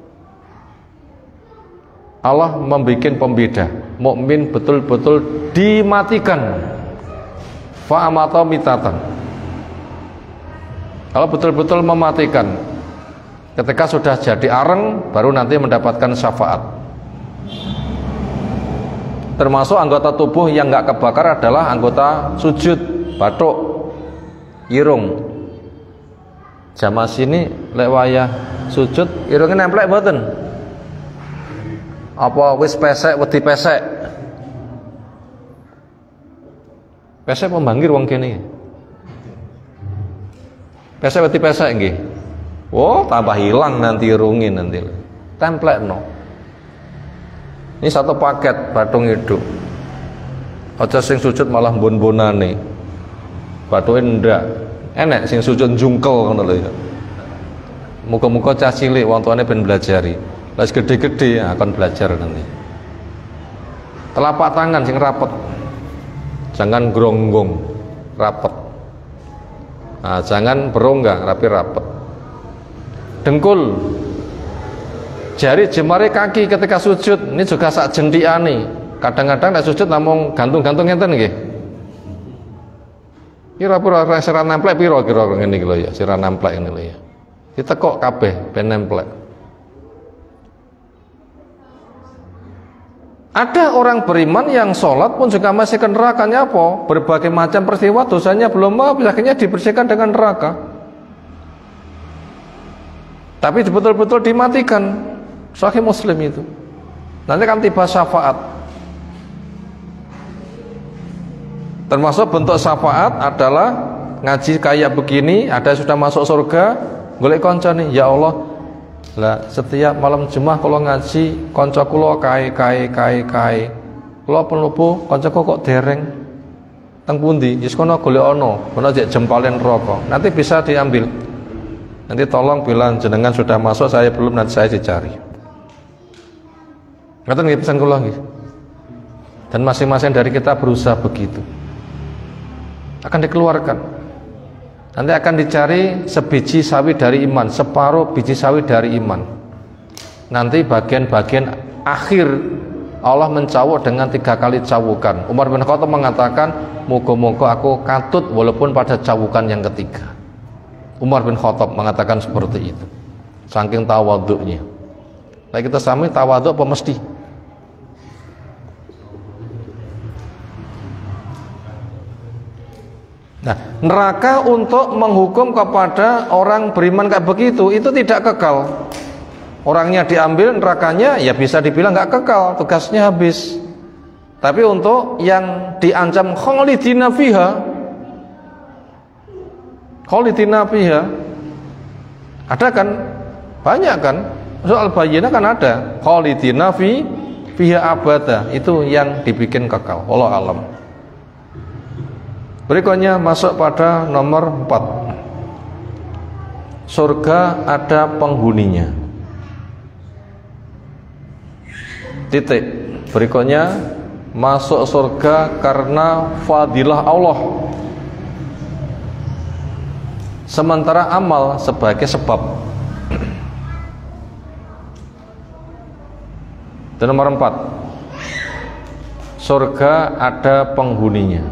Allah membikin pembeda. Mukmin betul-betul dimatikan. Fa'amata mitatan. Kalau betul-betul mematikan, ketika sudah jadi areng, baru nanti mendapatkan syafaat. Termasuk anggota tubuh yang nggak kebakar adalah anggota sujud, batuk, irung. Jamaah sini lek wayah sujud, irungnya nemplek mboten? Apa wis pesek, wedi pesek? Pesek pembanggir wong kene. Pesek wedi pesek nggih. Oh, tambah hilang nanti irungin nanti. Templekno. Ini satu paket bathung hidup. Aja sing sujud malah mbon-bonane. Bathuke ndak. Enek sing sujud jungkel ngono lho ya. Muga-muga cah cilik wong tuane ben belajari. Lah gede-gede akan belajar nanti. Telapak tangan sing rapet. Jangan gronggong, rapet. Nah, jangan berongga, rapi rapet. Dengkul, jari jemari kaki ketika sujud, ini juga sak jendiane. Kadang-kadang nek sujud namung gantung-gantung ngenten nggih. Kira-kira sira nemplek pira kira-kira ngene iki lho ya, sira nemplek ngene lho ya. Ditekok kabeh ben nemplek. Ada orang beriman yang sholat pun juga masih ke nerakanya apa? Berbagai macam peristiwa dosanya belum maaf, akhirnya dibersihkan dengan neraka. Tapi betul-betul dimatikan. Sahih Muslim itu. Nanti kan tiba syafaat. Termasuk bentuk syafaat adalah ngaji kayak begini, ada sudah masuk surga, golek kanca nih, ya Allah. Lah setiap malam Jumat kalau ngaji kanca kula kae. Kula penupu kancaku kok dereng. Teng pundi? Wis kono golek ana jek jempalen neraka. Nanti bisa diambil. Nanti tolong bilang jenengan sudah masuk, saya belum, nanti saya dicari. Ngoten nggih pesan kula nggih. Dan masing-masing dari kita berusaha begitu. Akan dikeluarkan. Nanti akan dicari sebiji sawi dari iman, separuh biji sawi dari iman. Nanti bagian-bagian akhir Allah mencawuk dengan 3 kali cawukan. Umar bin Khattab mengatakan, moga-moga aku katut walaupun pada cawukan yang ketiga. Umar bin Khattab mengatakan seperti itu, saking tawaduknya. Nah, kita sami tawaduk apa mesti? Nah, neraka untuk menghukum kepada orang beriman kayak begitu, itu tidak kekal. Orangnya diambil, nerakanya ya bisa dibilang nggak kekal, tugasnya habis. Tapi untuk yang diancam khalidina fiha, ada kan? Banyak kan? Soal Al-Bayyinah kan ada khalidina fiha abada, itu yang dibikin kekal. Wallahu alam. Berikutnya masuk pada nomor 4. Surga ada penghuninya. Titik. Berikutnya, masuk surga karena fadilah Allah, sementara amal sebagai sebab. Dan nomor 4, surga ada penghuninya.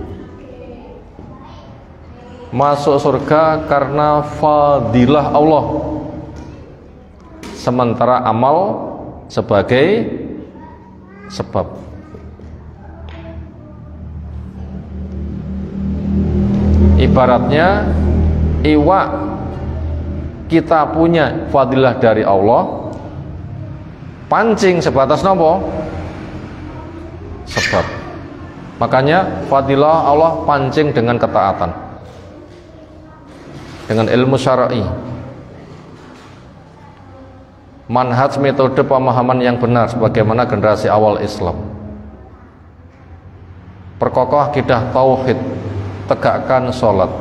Masuk surga karena fadilah Allah, sementara amal sebagai sebab. Ibaratnya iwak, kita punya fadilah dari Allah, pancing sebatas nopo? Sebab. Makanya fadilah Allah pancing dengan ketaatan, dengan ilmu syar'i, manhaj metode pemahaman yang benar sebagaimana generasi awal Islam. Perkokoh akidah tauhid, tegakkan sholat,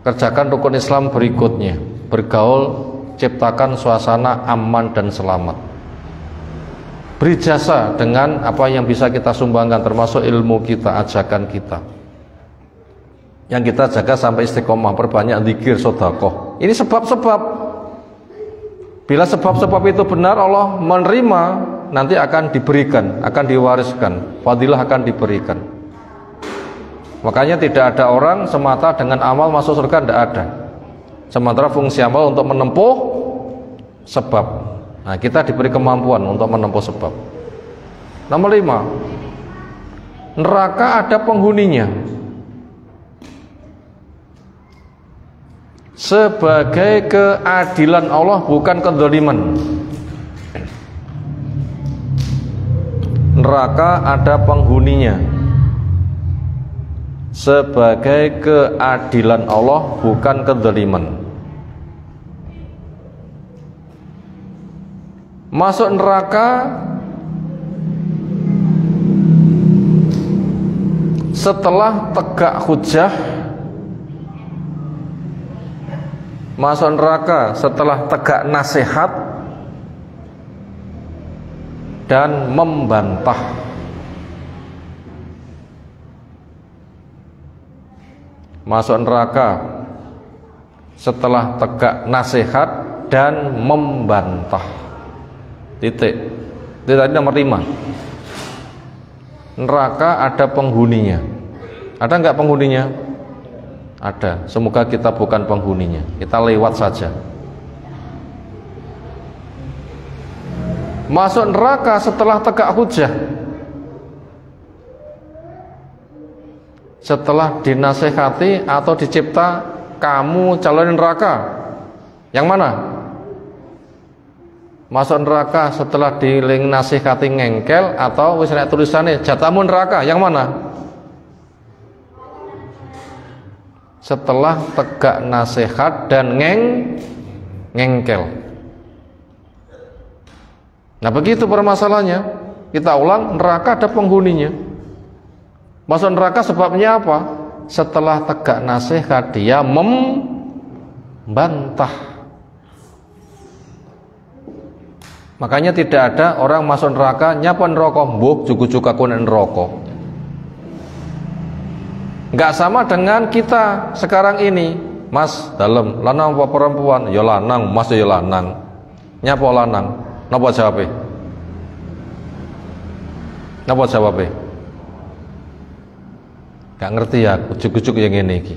kerjakan rukun Islam berikutnya, bergaul, ciptakan suasana aman dan selamat, beri jasa dengan apa yang bisa kita sumbangkan, termasuk ilmu kita, ajakan kita yang kita jaga sampai istiqomah, perbanyak zikir, sedekah. Ini sebab-sebab. Bila sebab-sebab itu benar, Allah menerima, nanti akan diberikan, akan diwariskan, fadilah akan diberikan. Makanya tidak ada orang semata dengan amal masuk surga, tidak ada. Sementara fungsi amal untuk menempuh sebab. Nah, kita diberi kemampuan untuk menempuh sebab. Nomor 5, neraka ada penghuninya. Sebagai keadilan Allah, bukan kezaliman. Neraka ada penghuninya sebagai keadilan Allah, bukan kezaliman. Masuk neraka setelah tegak hujjah, masuk neraka setelah tegak nasihat dan membantah. Masuk neraka setelah tegak nasihat dan membantah. Titik. Itu tadi nomor 5. Neraka ada penghuninya. Ada enggak penghuninya? Ada. Semoga kita bukan penghuninya, kita lewat saja. Masuk neraka setelah tegak hujjah, setelah dinasehati atau dicipta, kamu calon neraka, yang mana? Masuk neraka setelah dinasehati ngengkel, atau wis nek tulisannya jatamu neraka, yang mana? Setelah tegak nasihat dan ngengkel. Nah, begitu permasalahannya. Kita ulang, neraka ada penghuninya. Masuk neraka sebabnya apa? Setelah tegak nasihat dia membantah. Makanya tidak ada orang masuk neraka nyapa neraka, mbok jugu-jugu aku neraka. Nggak sama dengan kita sekarang ini, Mas, dalam lanang apa perempuan? Ya lanang, Mas ya lanang. Nyapa lanang? Napa jawabe? Napa jawabnya? Gak ngerti ya, ujuk-ujuk yang ini iki.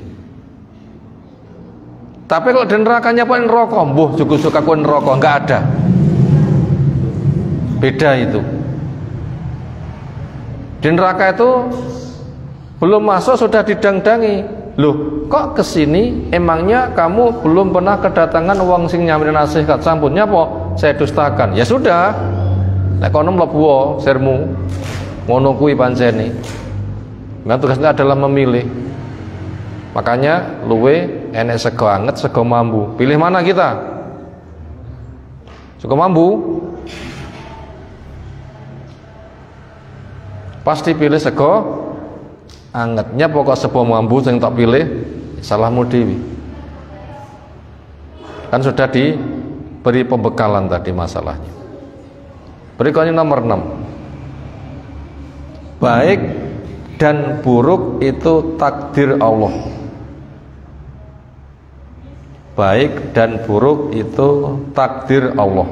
Tapi kalau di neraka nyapain neraka, mbuh ujuk-ujuk aku neraka, enggak ada. Beda itu. Di neraka itu belum masuk sudah didang-dangi. Loh, kok kesini? Emangnya kamu belum pernah kedatangan wong sing nyamri nasihat sampunnya apa? Saya dustakan. Ya sudah. Nek kono mlebu sermu. Ngono kuwi pancene. Nah, tugasnya adalah memilih. Makanya luwe enek sego anget, sego mambu. Pilih mana kita? Sego mambu. Pasti pilih sego angetnya, pokok sego mambu yang tak pilih salahmu dewi. Kan sudah diberi pembekalan tadi masalahnya. Berikutnya nomor 6. Baik dan buruk itu takdir Allah. Baik dan buruk itu takdir Allah.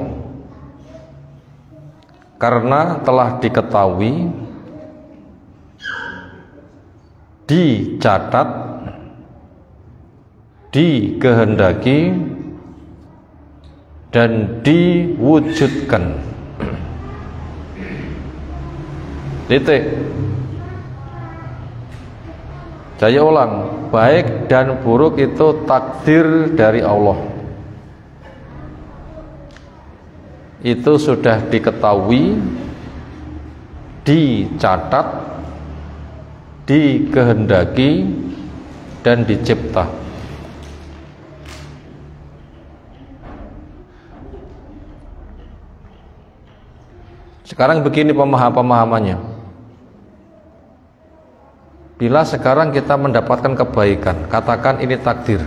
Karena telah diketahui, dicatat, dikehendaki, dan diwujudkan. Titik. Saya ulang, baik dan buruk itu takdir dari Allah. Itu sudah diketahui, dicatat, dikehendaki, dan dicipta. Sekarang begini pemahamannya. Bila sekarang kita mendapatkan kebaikan, katakan ini takdir.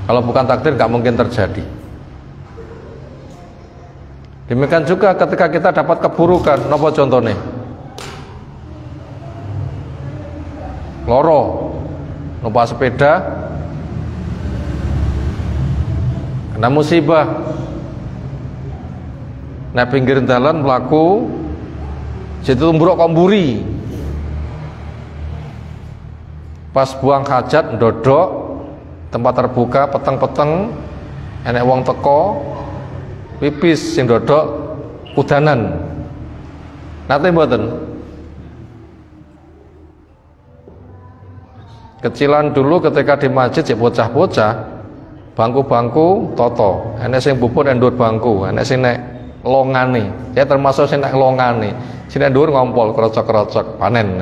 Kalau bukan takdir, gak mungkin terjadi. Demikian juga ketika kita dapat keburukan, apa contohnya? Loro, numpak sepeda, kena musibah, nah pinggir jalan melaku, situ tumbruk komburi, pas buang hajat ndodok tempat terbuka peteng-peteng, enek wong teko pipis sing ndodok udanan. Nate mboten? Kecilan dulu ketika di masjid ya bocah-bocah, bangku-bangku toto, enek sing bubur endur bangku, enek sing nek longane, ya termasuk sing nek longane. Sini dhuwur ngompol krocok-krocok panen.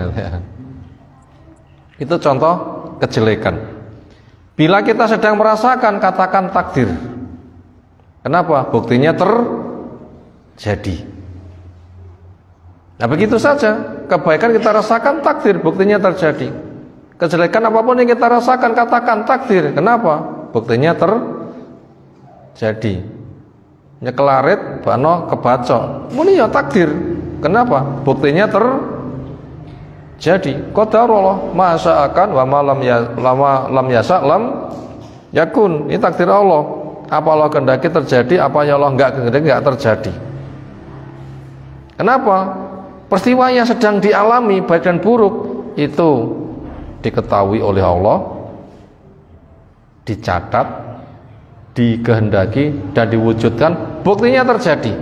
Itu contoh kejelekan. Bila kita sedang merasakan, katakan takdir. Kenapa? Buktinya terjadi. Nah begitu saja. Kebaikan kita rasakan, takdir, buktinya terjadi. Kejelekan apapun yang kita rasakan, katakan takdir. Kenapa? Buktinya terjadi. Nyekelarit, bano kebacok. Muni ya takdir. Kenapa? Buktinya terjadi. Qadarullah, masa akan wa lam yasa lam yakun. Ini takdir Allah. Apa Allah kehendaki terjadi, apa yang Allah enggak kehendaki enggak terjadi. Kenapa? Peristiwa yang sedang dialami baik dan buruk itu diketahui oleh Allah, dicatat, dikehendaki, dan diwujudkan. Buktinya terjadi.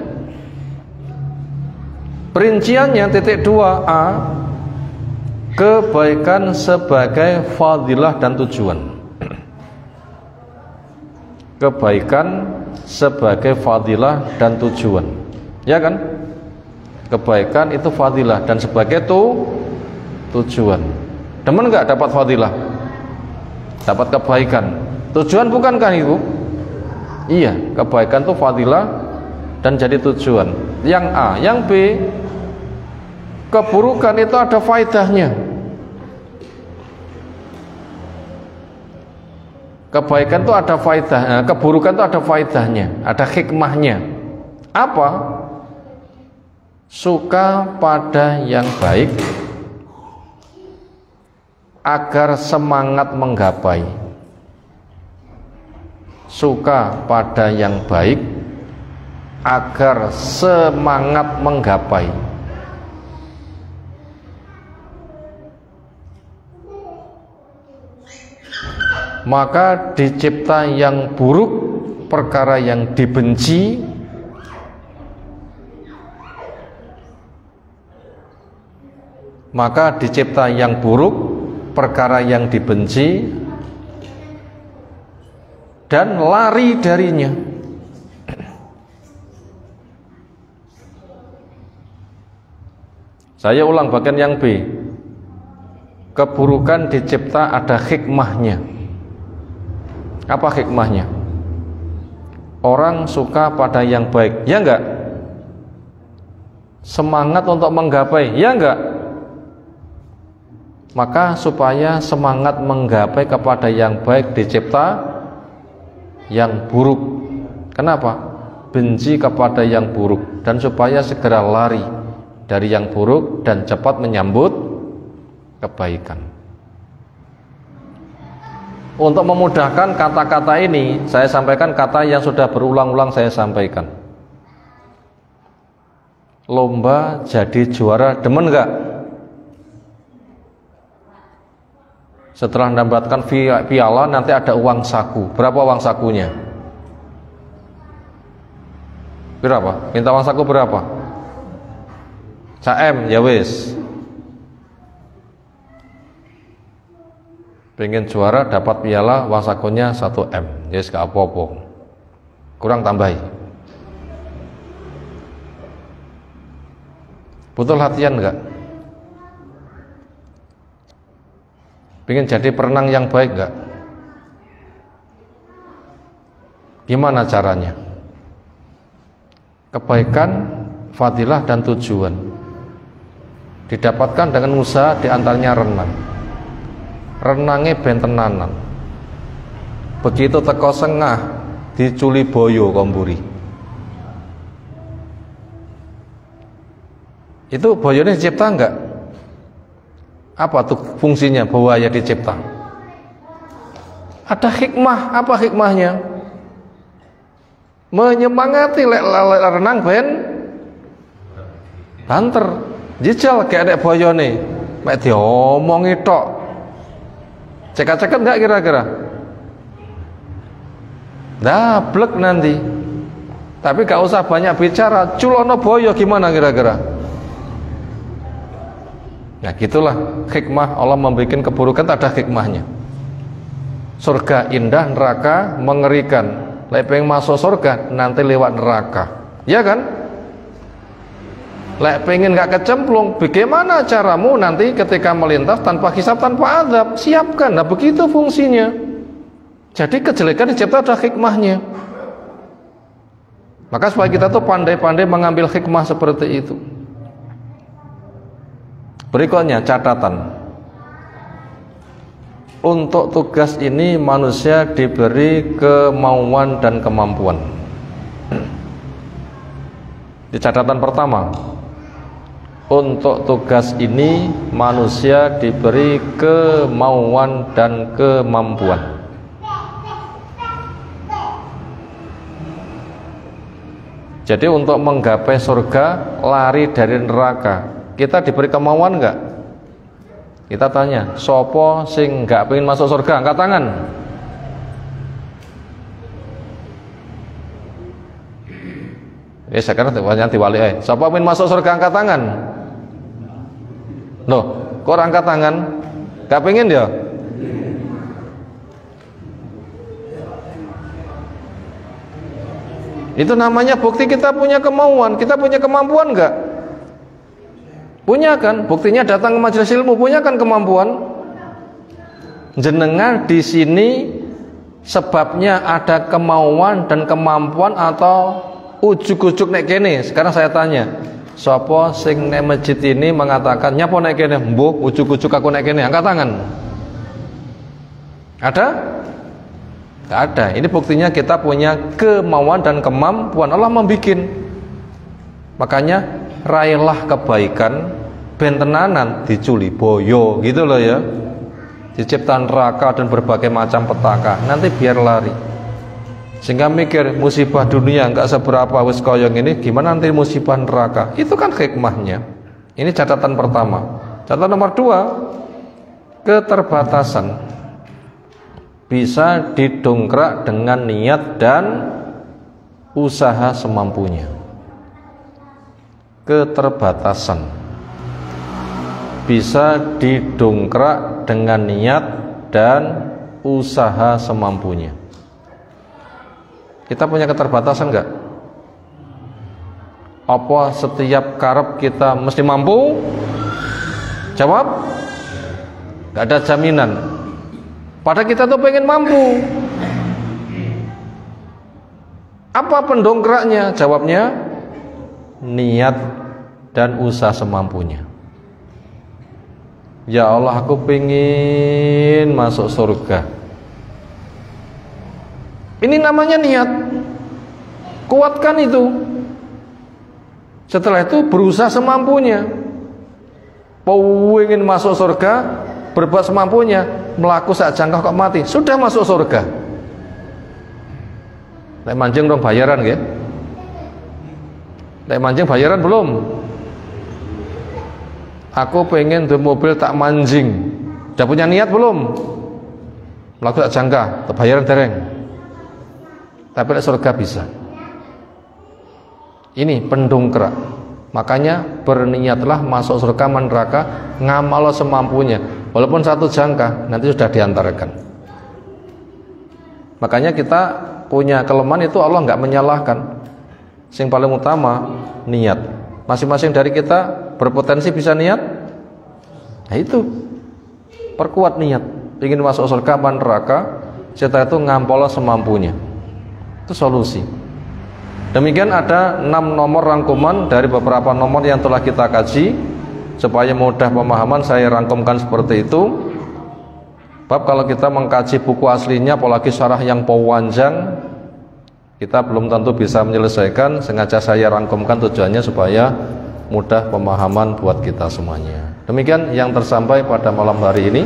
Perinciannya titik 2a, kebaikan sebagai fadilah dan tujuan. Kebaikan sebagai fadilah dan tujuan, ya kan? Kebaikan itu fadilah dan sebagai tujuan. Demen nggak dapat fadilah, dapat kebaikan, tujuan bukankah itu? Iya, kebaikan itu fadilah dan jadi tujuan. Yang A, yang B, keburukan itu ada faedahnya. Kebaikan itu ada faedah, keburukan itu ada faedahnya, ada hikmahnya. Apa? Suka pada yang baik agar semangat menggapai. Suka pada yang baik agar semangat menggapai. Maka dicipta yang buruk, perkara yang dibenci, maka dicipta yang buruk, perkara yang dibenci, dan lari darinya. Saya ulang bagian yang B. Keburukan dicipta ada hikmahnya. Apa hikmahnya? Orang suka pada yang baik, ya enggak? Semangat untuk menggapai, ya enggak? Maka supaya semangat menggapai kepada yang baik dicipta yang buruk. Kenapa? Benci kepada yang buruk, dan supaya segera lari dari yang buruk dan cepat menyambut kebaikan. Untuk memudahkan kata-kata ini, saya sampaikan kata yang sudah berulang-ulang saya sampaikan. Lomba jadi juara, demen enggak? Setelah mendapatkan piala nanti ada uang saku. Berapa uang sakunya? Berapa? Minta uang saku berapa? Saem, ya wis. Pengen juara dapat piala, uang sakunya 1M. Yes, gak apa-apa. Kurang tambahi. Butuh latihan enggak? Pengen jadi perenang yang baik enggak? Gimana caranya? Kebaikan, fadilah dan tujuan didapatkan dengan usaha, diantaranya renang. Renangnya bentenanan. Begitu teko sengah diculi boyo komburi. Itu boyonya dicipta enggak? Apa tuh fungsinya buaya dicipta? Ada hikmah. Apa hikmahnya? Menyemangati renang ben banter. Jijal kayak adek boyone. Mek diomongi tok. Cekak-cekak enggak kira-kira? Dablek nanti. Tapi gak usah banyak bicara, culono boyo gimana kira-kira? Nah gitulah hikmah Allah membuat keburukan, ada hikmahnya. Surga indah, neraka mengerikan. Lek pengen masuk surga nanti lewat neraka, ya kan? Lek pengen gak kecemplung, bagaimana caramu nanti ketika melintas tanpa hisab, tanpa azab? Siapkan. Nah begitu fungsinya. Jadi kejelekan dicipta ada hikmahnya. Maka supaya kita tuh pandai-pandai mengambil hikmah seperti itu. Berikutnya catatan. Untuk tugas ini manusia diberi kemauan dan kemampuan. Di catatan pertama, untuk tugas ini manusia diberi kemauan dan kemampuan. Jadi untuk menggapai surga, lari dari neraka, kita diberi kemauan enggak? Kita tanya, sopo sing enggak pengen masuk surga, angkat tangan. Sekarang diwali sopo pengen masuk surga, angkat tangan. Loh, kok angkat tangan? Gak pengen dia? Itu namanya bukti kita punya kemauan. Kita punya kemampuan enggak? Punya kan? Buktinya datang ke majelis ilmu, punya kan kemampuan? Jenengan di sini sebabnya ada kemauan dan kemampuan atau ujuk-ujuk nek kene? Sekarang saya tanya, sapa sing nek masjid ini mengatakan nyapa nek kene? Mbuh, ujuk-ujuk aku nek kene, angkat tangan. Ada? Tidak ada. Ini buktinya kita punya kemauan dan kemampuan. Allah membuat. Makanya raihlah kebaikan, bentenanan diculi boyo, gitu loh ya. Diciptakan neraka dan berbagai macam petaka. Nanti biar lari. Sehingga mikir musibah dunia nggak seberapa wis koyong ini, gimana nanti musibah neraka? Itu kan hikmahnya. Ini catatan pertama. Catatan nomor 2, keterbatasan bisa didongkrak dengan niat dan usaha semampunya. Keterbatasan bisa didongkrak dengan niat dan usaha semampunya. Kita punya keterbatasan enggak? Apa setiap karep kita mesti mampu? Jawab, enggak ada jaminan. Padahal kita tuh pengen mampu. Apa pendongkraknya? Jawabnya, niat dan usaha semampunya. Ya Allah, aku pengen masuk surga. Ini namanya niat. Kuatkan itu. Setelah itu berusaha semampunya. Pengen masuk surga, berbuat semampunya, melaku sak jangkah kok mati, sudah masuk surga. Lek manjing dong bayaran nggih. Lek manjing bayaran belum? Aku pengen duwe mobil tak manjing. Udah punya niat belum? Melaku sak jangkah, bayaran dereng. Tapi lek surga bisa. Ini pendongkrak. Makanya berniatlah masuk surga man neraka, ngamal semampunya. Walaupun satu jangkah nanti sudah diantarkan. Makanya kita punya kelemahan itu Allah nggak menyalahkan. Yang paling utama niat. Masing-masing dari kita berpotensi bisa niat. Nah itu perkuat niat. Ingin masuk surga man neraka, setelah itu ngampol semampunya. Itu solusi. Demikian ada 6 nomor rangkuman dari beberapa nomor yang telah kita kaji. Supaya mudah pemahaman saya rangkumkan seperti itu. Bab kalau kita mengkaji buku aslinya, apalagi syarah yang panjang, kita belum tentu bisa menyelesaikan. Sengaja saya rangkumkan tujuannya supaya mudah pemahaman buat kita semuanya. Demikian yang tersampai pada malam hari ini.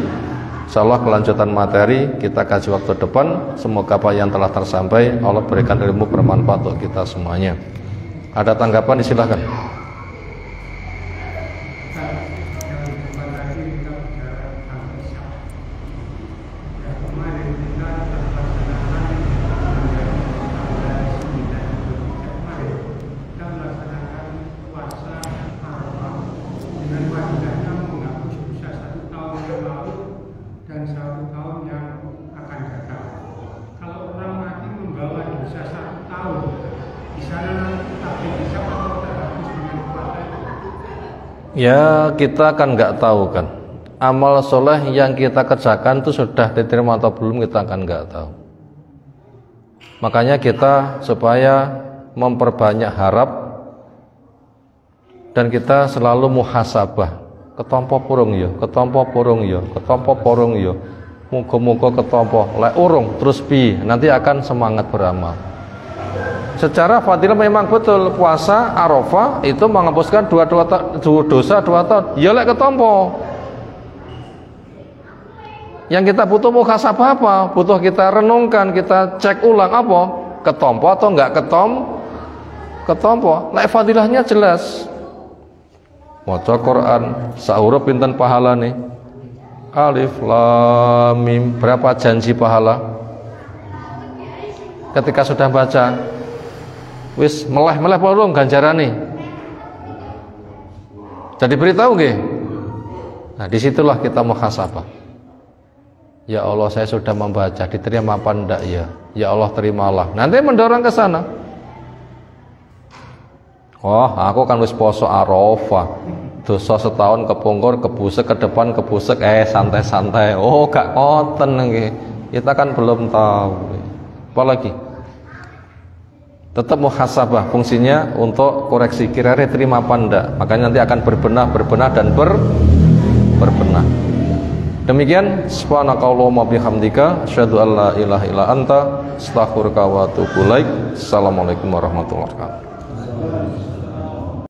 Insyaallah kelanjutan materi kita kaji waktu depan. Semoga apa yang telah tersampai Allah berikan ilmu bermanfaat untuk kita semuanya. Ada tanggapan, disilahkan. Ya kita kan nggak tahu kan, amal soleh yang kita kerjakan itu sudah diterima atau belum, kita kan nggak tahu. Makanya kita supaya memperbanyak harap dan kita selalu muhasabah, ketompo purung yo, ketompo purung yo, ketompo purung yo, muga-muga ketompo, lek urung terus pi, nanti akan semangat beramal. Secara fadilah memang betul puasa Arafah itu menghapuskan dua dosa 2 tahun. Ya lek ketompo. Yang kita butuh muhasabah apa? Butuh kita renungkan, kita cek ulang apa? Ketompo atau enggak ketompo. Lek fadilahnya jelas. Maca Quran sahuruf pinten pahalane? Alif lam mim, berapa janji pahala? Ketika sudah baca wis meleh-meleh polong ganjarane. Jadi beritahu nggih. Nah, disitulah kita muhasabah. Ya Allah, saya sudah membaca, diterima apa enggak ya? Ya Allah, terimalah. Nanti mendorong ke sana. Oh, aku kan wis poso Arafah. Dosa setahun kepungkur, kebusek ke depan, kebusek santai-santai. Oh, gak konten nggih. Kita kan belum tahu. Apalagi tetap muhasabah, fungsinya untuk koreksi kira-kira terima apa enggak. Makanya nanti akan berbenah dan berbenah. Demikian, subhanakallahumma bihamdika asyhadu an la ilaha illa anta astaghfiruka wa atubu ilaik. Assalamualaikum warahmatullahi wabarakatuh.